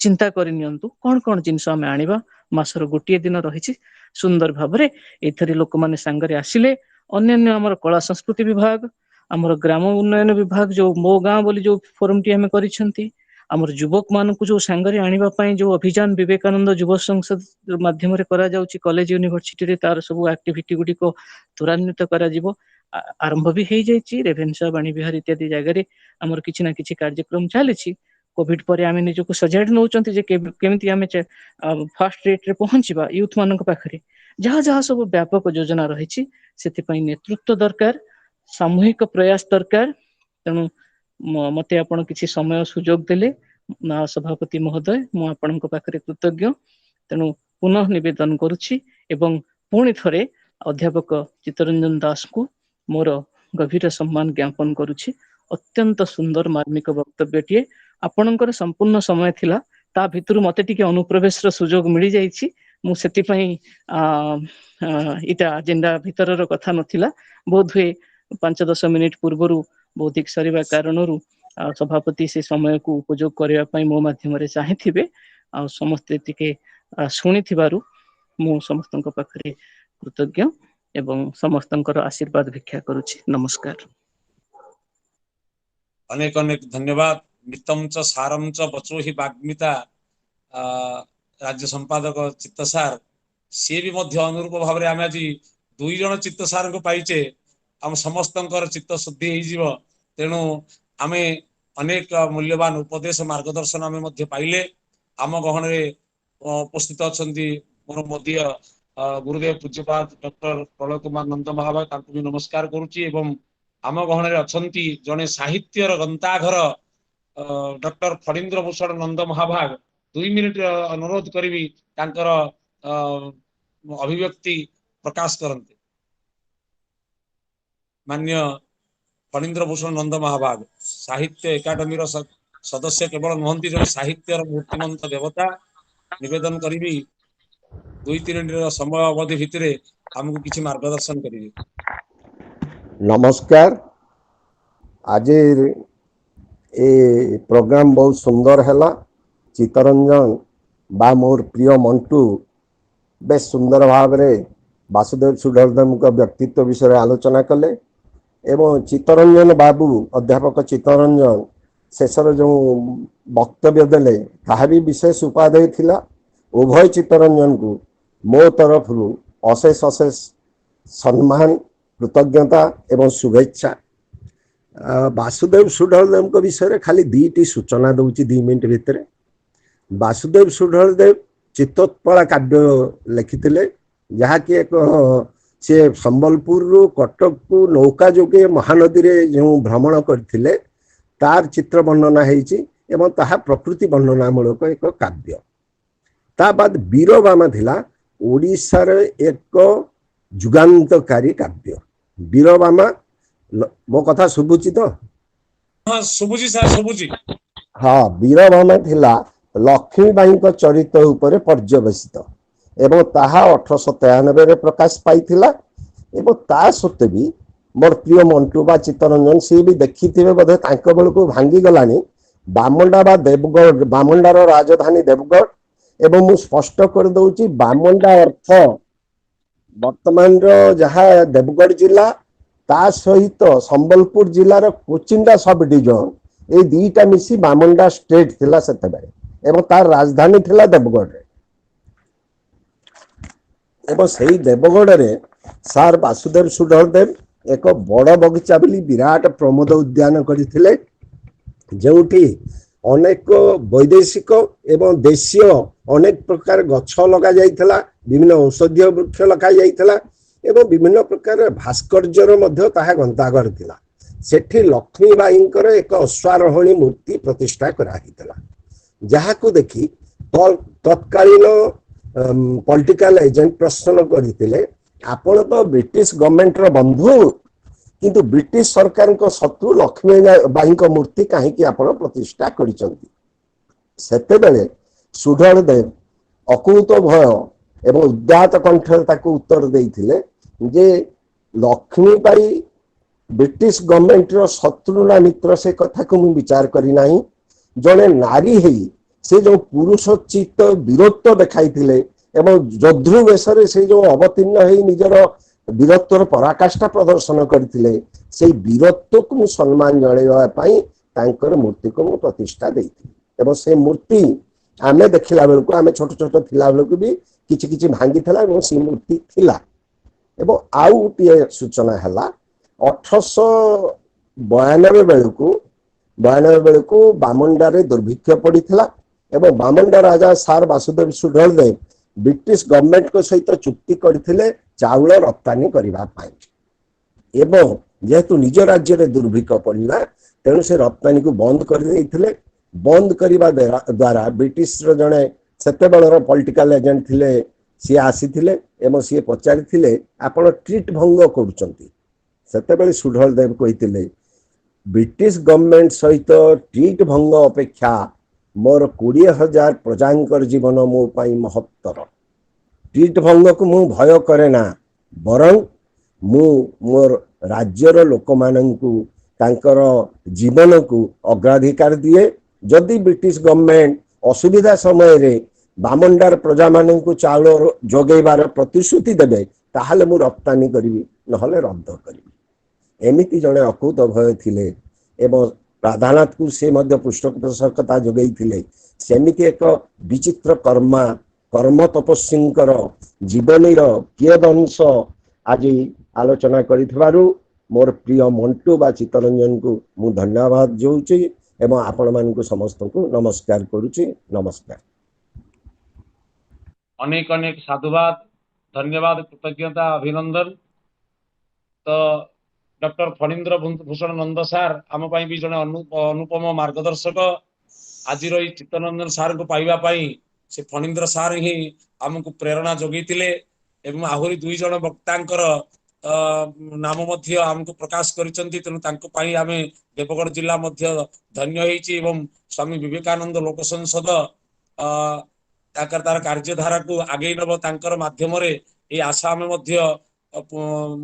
[SPEAKER 3] चिंता करि नियंतु कोन कोन जिंस आमे आनिबा मासर गोटिए दिन रहिछि सुंदर भाबरे एथरि लोक माने संगरे आसिले अन्य हमर कला संस्कृति विभाग हमर ग्राम उन्नयन विभाग जो मो गां बोली जो फोरम टी हमें करिसेंती हमर युवक मान को जो संगरे आनिबा पई जो अभियान विवेकानंद युव संसद माध्यम रे करा जाउची कॉलेज यूनिवर्सिटी रे तार सब एक्टिविटी गुडी को त्वरान्वित करा जिवो आरंभ भी हे जायछि रेभेन्सा बाणी विहार इत्यादि जगह रे हमर किछि ना किछि कार्यक्रम चालिछि कोविड पर आमे निजको सजाड नउचंती जे केमिति आमे फास्ट रेट रे पहुंचीबा यूथ मानक पाखरे जहा जहा सब व्यापक योजना रहिछि सेति पई नेतृत्व दरकार सामूहिक प्रयास दरकार तेणु मते आपण किछि समय सुजोग देले सभापति महोदय मु आपणक पाखरे कृतज्ञ तेणु पुनः निवेदन करूछि एवं पुणी थरे अध्यापक चित्तरंजन दास को मोर गभीर सम्मान ज्ञापन करूछि अत्यंत सुंदर मार्मिक वक्तव्यटीए आपणकर संपूर्ण समय थिला ता भितरु मते टिके अनुप्रवेश रो सुजोग मिली जाईछि मु सेति पई इटा एजेंडा भितरर कथा नथिला बोध हुए 5-10 मिनिट पूर्वरु बौद्धिक सरीबा कारणरु सभापति से समय को उपयोग करबा पई मो माध्यम रे चाहिथिबे आ समस्त टिके सुनि थिबारु मु समस्तक पाखरे कृतज्ञ एवं समस्तकर आशीर्वाद भिक्षा करूछि नमस्कार
[SPEAKER 4] अनेक अनेक धन्यवाद मितम च सारम च बचो हि वाग्मिता राज्य संपादक चित्त सार सी भी मध्य अनुरूप भाव में आम आज 2 जन चित्त सार को पाइचे आम समस्तंकर चित्त शुद्धि हो तेणु आम अनेक मूल्यवान उपदेश मार्गदर्शन आम पाइले आम गहन उपस्थित अच्छा मोर मध्य गुरुदेव पूज्यपाद डॉक्टर प्रलय कुमार नंद महाभाग भी नमस्कार करुच्ची एवं आम गहन अच्छा जड़े साहित्यर गंताघर डॉक्टर फणींद्र भूषण नंद महाभाग 2 मिनिट अनुरोध करी अभिव्यक्ति प्रकाश करते मान्य फणींद्र भूषण नंद महाभाग साहित्य एकाडेमी सदस्य केवल नुहति जन साहित्यर मूर्तिमंत देवता निवेदन करी 2-3 मिनिट समय अवधि भितर आमको किसी मार्गदर्शन करेंगे।
[SPEAKER 6] नमस्कार। आज ए प्रोग्राम बहुत सुंदर है। चित्तरंजन बा मोर प्रिय मंटू बेस सुंदर भाव में वासुदेव सुधरदेव का व्यक्तित्व विषय आलोचना कले एवं चित्तरंजन बाबू अध्यापक चित्तरंजन शेषर जो वक्तव्य देले ताहा भी विशेष उपादेय थिला। उभय चित्तरंजन को मो तरफ अशेष अशेष सम्मान कृतज्ञता एवं शुभेच्छा। वासुदेव सुधरदेव को विषय खाली 2टी सूचना दूची 2 मिनिट भितर। वासुदेव सुधरदेव चित्तोत्पला काव्य लिखिथिले जहाँकि एक से संबलपुर रु कटक को नौका जोगे महानदी रे जो भ्रमण करथिले तार चित्र वर्णना हेची एवं ताहा प्रकृति वर्णनामूलक एक काव्य। ता बाद वीरबामा थिला ओडिशार एक जुगान्तकारी काव्य। वीरबामा मो कथा शुभुची तो?
[SPEAKER 4] हाँ शुभुची सर शुभुची।
[SPEAKER 6] हाँ वीरबामा थिला लक्ष्मीबाई चरित्र उपरे पर्यवेसित एवं ताहा 1893 रे प्रकाश पाइथिला एवं ता सत्वे भी मोर प्रिय मंटू बा चित्तरंजन सी भी देखिथिबे बोधे तांको बेल को भांगी गलानी बामंडा बा देवगढ़ बामंडार राजधानी देवगढ़ एवं मु स्पष्ट कर दउची बामंडा अर्थ वर्तमान रो जहा देवगढ़ जिला ता सहित Sambalpur जिलार Kuchinda sub division A 2टा मिसी बामंडा स्टेट थिला सेते एवं तार राजधानी थिला देवगढ़ रे एवं सही देवगढ़ रे सार वासुदेव सुधरदेव एक बड़ बगीचा बोली विराट प्रमोद उद्यान करथिले जोठी अनेक वैदेशिक एवं देशीय अनेक प्रकार गछ लगा जाइथिला विभिन्न औषधीय वृक्ष लगा जाइथिला एवं विभिन्न प्रकार भास्कर्यर मध्य ताहा गंताघर थिला। सेठी लक्ष्मीबाईंकर एक अश्वारोहणी मूर्ति प्रतिष्ठा कराहिथिला जहाको देखि तत्कालीन पॉलिटिकल एजेंट प्रश्न करथिले आपण तो ब्रिटिश गवर्नमेंट रो बंधु किंतु ब्रिटिश सरकार को शत्रु लक्ष्मीबाई को मूर्ति कहीं आपण प्रतिष्ठा करिसंती। सेते बेले सुधरदेव अकुत भय एवं उद्दात कंठ ताको उत्तर देइथिले जे लक्ष्मीबाई ब्रिटिश गवर्नमेंट रो शत्रु ना मित्र से कथा को मु विचार करी नाही। जने नारी हेई से जो पुरुषोचित वीरत्व देखाइथिले एवं जोध्रु वेशरे से जो अवतीर्ण हेई निजर वीरत्वर पराकाष्ठा प्रदर्शन करथिले से वीरत्व को सम्मान जणेबा पई तांकर मूर्ति को प्रतिष्ठा देइथि एवं से मूर्ति आमे देखिला बेल को आमे छोट छोट थिला बेल को भी किछि किछि भांगी थिला एवं से मूर्ति थिला। एवं आउ टिए सूचना हला 1892 बेल को बामंडा रे दुर्भिक्ष पड़िथिला एवं बामंडा राजा सार वासुदेव सुधरदेव ब्रिटिश गवर्नमेंट को सहित चुक्ति करथिले चाउल रप्तानी करबा पाई एवं जेहेतु निज राज्य रे दुर्भिक्ष पड़िला तेणु से रप्तानी को बंद कर देइथिले। बंद करबा द्वारा ब्रिटिश रो जणे सेते बेलर पॉलिटिकल एजेंट थिले सी आसीथिले एवं सी पचारिथिले आपण ट्रीट भंग करूचंती। सेते बेले सुधरदेव कहिथिले ब्रिटिश गवर्नमेंट सहित ट्रीट भंग अपेक्षा मोर 20,000 प्रजांकर जीवन मो पाई महत्तर। ट्रीट भंग को मु भय करे ना बरं मु मोर राज्यर लोक माननकु तांकर जीवन को अग्राधिकार दिए। जदि ब्रिटिश गवर्नमेंट असुविधा समय रे बामंडार प्रजा माननकु चाउल जोगेबार प्रतिश्रुति देबे ताहाले मु रप्तानी करिवि नहले रद्द करिवि। एमिति जने अकुत भय थिले एवं राधानाथ को से मध्य पृष्ठपोषकता जोगई थिले। सेमिति एक विचित्र कर्मा कर्म तपस्वींकर जीवनीर कियदंश आज आलोचना करिथिबारु मोर प्रिय मंटू बा चित्तरंजन को मु धन्यवाद जोउची एवं आपण मानकु समस्त को नमस्कार करूची। नमस्कार।
[SPEAKER 4] अनेक अनेक साधुवाद, धन्यवाद, कृतज्ञता, अभिनंदन। तो डॉक्टर फणींद्र भूषण नंद सार आम भी जड़े अनुपम मार्गदर्शक। आज चित्तरंजन सार को पाइबा से फणींद्र सार ही आमको प्रेरणा जोगैतिले एवं आहुरी दुई जन वक्तांकर नाम मध्य आमको प्रकाश करिसंती। तेणु तांको पाई आमे देवगढ़ जिला मध्य धन्य होईची एवं स्वामी विवेकानंद लोक संसद तार कार्यधारा को आगे नब तांकर माध्यम रे ए आशा आमे मध्य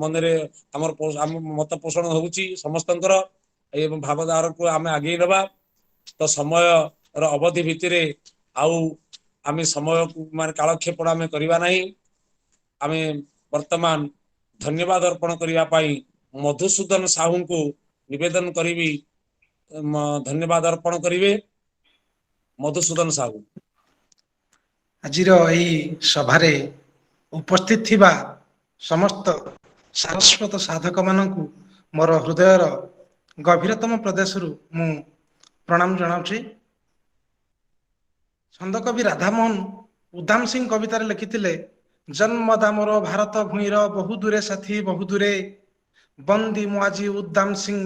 [SPEAKER 4] मनरे आमर मत पोषण होउची समस्तंकर एवं भावधारा को आमे आगे नबा। तो समय अवधि भितरे आउ आमे समय मान कालक्षेपण आमे करिबा नाही। आमे वर्तमान धन्यवाद अर्पण करिया पाई मधुसूदन साहू को निवेदन करिबी। धन्यवाद अर्पण करिवे मधुसूदन साहू।
[SPEAKER 7] आजिर एही सभारे उपस्थित थिबा समस्त सारस्वत साधक मानकु मोर हृदयर गभीरतम प्रदेशरु मु प्रणाम जनाउछि। छंद कवि राधामोहन उदाम सिंह कवितार लिखिथिले, जन्मदामर भारत भूईर बहु दूरे साथी बहु दूरे, बंदी मु आजी उदाम सिंह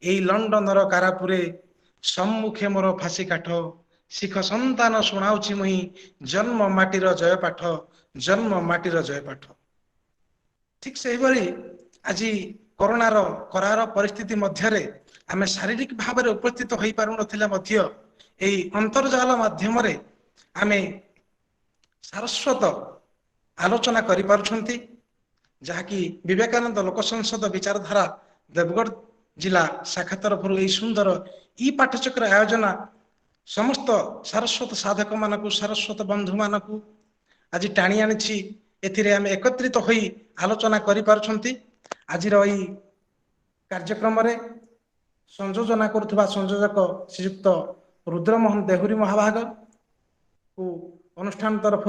[SPEAKER 7] एई लंडनर कारापुरे, सम्मुखे मोर फांसी काठ शिख संतान शुणाउछि मुहि, जन्म माटीर जय पाठ जन्म माटीर जय पाठ। ठीक से आज कोरोनार करार परिस्थिति मध्यरे आमे शारीरिक भाव में उपस्थित हो पारु नथिला मध्य एई अंतर्जाल माध्यम रे आमे सारस्वत आलोचना करि पारुछंती, जहाँकि विवेकानंद लोक संसद विचारधारा देवगढ़ जिला शाखा तरफ एई सुंदर ई पाठचक्र आयोजना समस्त सारस्वत साधक मानकु सारस्वत बंधु मानकु आज टाणी आनिछि। एथिरे आमे एकत्रित होई आलोचना करि पारुछंती। आजिर एई कार्यक्रम रे संयोजना करुवा संयोजक श्रीयुक्त रुद्रमोहन देहुरी महाभाग को अनुष्ठान तरफ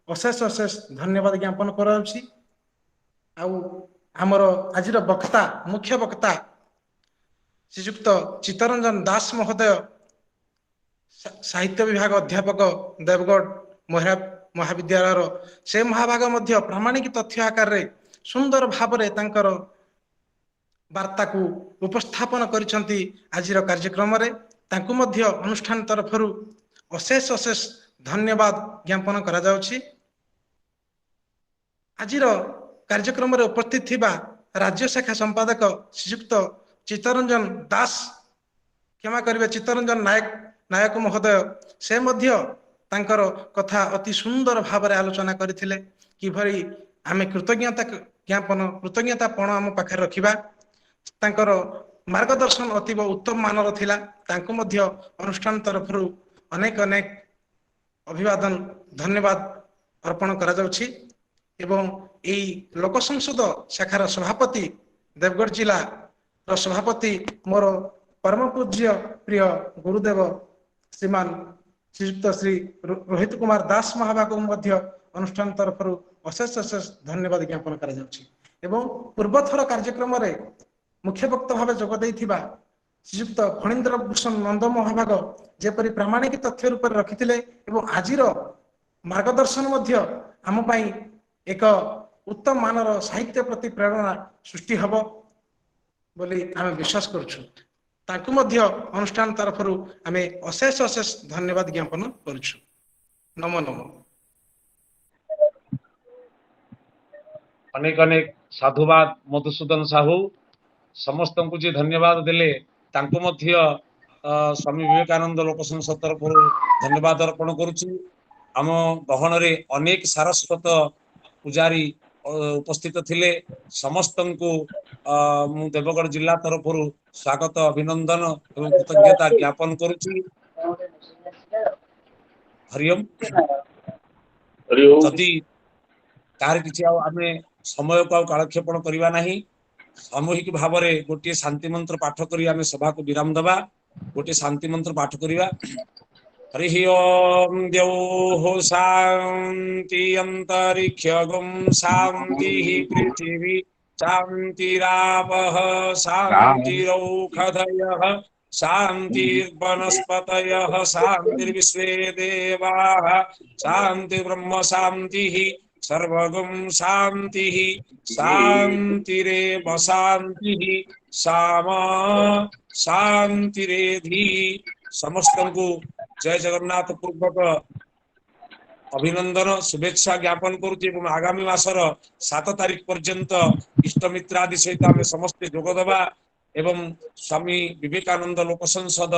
[SPEAKER 7] अशेष अशेष धन्यवाद ज्ञापन कराउछि। आमर आजिर वक्ता मुख्य वक्ता श्रीयुक्त चित्तरंजन दास महोदय साहित्य विभाग अध्यापक देवगढ़ महिला महाविद्यालय से महाभाग मध्य प्रामाणिक तथ्य आकार रे सुंदर भाव रे तांकर वार्ता को उपस्थापन करिसंती। आजिर कार्यक्रम रे तांकु मध्य अनुष्ठान तरफ अशेष अशेष धन्यवाद ज्ञापन करा जाउछि। आजिर कार्यक्रम रे उपस्थित थिबा राज्य शाखा संपादक श्रीयुक्त चित्तरंजन दास क्षमा करिवे चित्तरंजन नायक महोदय से मध्य तांकर कथा अति सुंदर भाव रे आलोचना करिथिले। किभरी आमे कृतज्ञता ज्ञापन कृतज्ञतापण आम पाखे रखिबा। तांकर मार्गदर्शन अतीव उत्तम मानर थिला। तांको मध्य अनुष्ठान तरफ अनेक अनेक अभिवादन धन्यवाद अर्पण करा जाउछि। एवं एई लोक संसद शाखार सभापति देवगढ़ जिला रो सभापति मोर परम पूज्य प्रिय गुरुदेव श्रीमान श्रीयुक्त श्री रोहित कुमार दास महाभाग मध्य अनुष्ठान तरफ अशेष अशेष धन्यवाद ज्ञापन करा जाउछि। एवं पूर्वथर कार्यक्रम रे मुख्य वक्ता भाव जोग देइथिबा श्रीयुक्त फणींद्र भूषण नंद महाभाग जेपरि प्रामाणिक तथ्य रूप रखिथिले एवं आजिर मार्गदर्शन मध्य आम पई एक उत्तम मानर साहित्य प्रति प्रेरणा सृष्टि हबो बोली आमे विश्वास करछु। ताकू मध्य अनुष्ठान तरफ आमे अशेष अशेष धन्यवाद ज्ञापन करछु। नमो नमो।
[SPEAKER 4] अनेक अनेक साधुवाद मधुसूदन साहू समस्त को जे धन्यवाद देले तांको मध्य स्वामी विवेकानंद लोक संसद तरफ धन्यवाद अर्पण करुछि। आम गहन रे अनेक सारस्वत पुजारी उपस्थित थिले। समस्त को मु देवगढ़ जिला तरफ स्वागत अभिनंदन एवं कृतज्ञता ज्ञापन करुछि। हरिओम। जदि कार किछि आमे समय को कालक्षेपण करिवा नाही, सामूहिक भाव में गोटे शांति मंत्र पाठ करी आमे सभा को विराम दबा। गोटे शांति मंत्र पाठ करिवा। हरिः ओम द्यौः शान्ति अन्तरिक्षगुं शान्तिः पृथिवी शान्तिरापः शान्तिरौषधयः शान्तिर्वनस्पतयः शान्तिर्विश्वे देवाः शान्तिर्ब्रह्म शान्तिः सर्वगुं शान्तिः शान्तिरेव शान्तिः सामा शान्तिरेधि समस्तଙ୍କୁ जय जगन्नाथ पूर्वक अभिनंदन शुभेच्छा ज्ञापन करुच्ची एवं आगामी मासर 7 तारिख पर्यंत इष्टमित्रादि सहित आम समस्ते जोगदबा एवं स्वामी विवेकानंद लोक संसद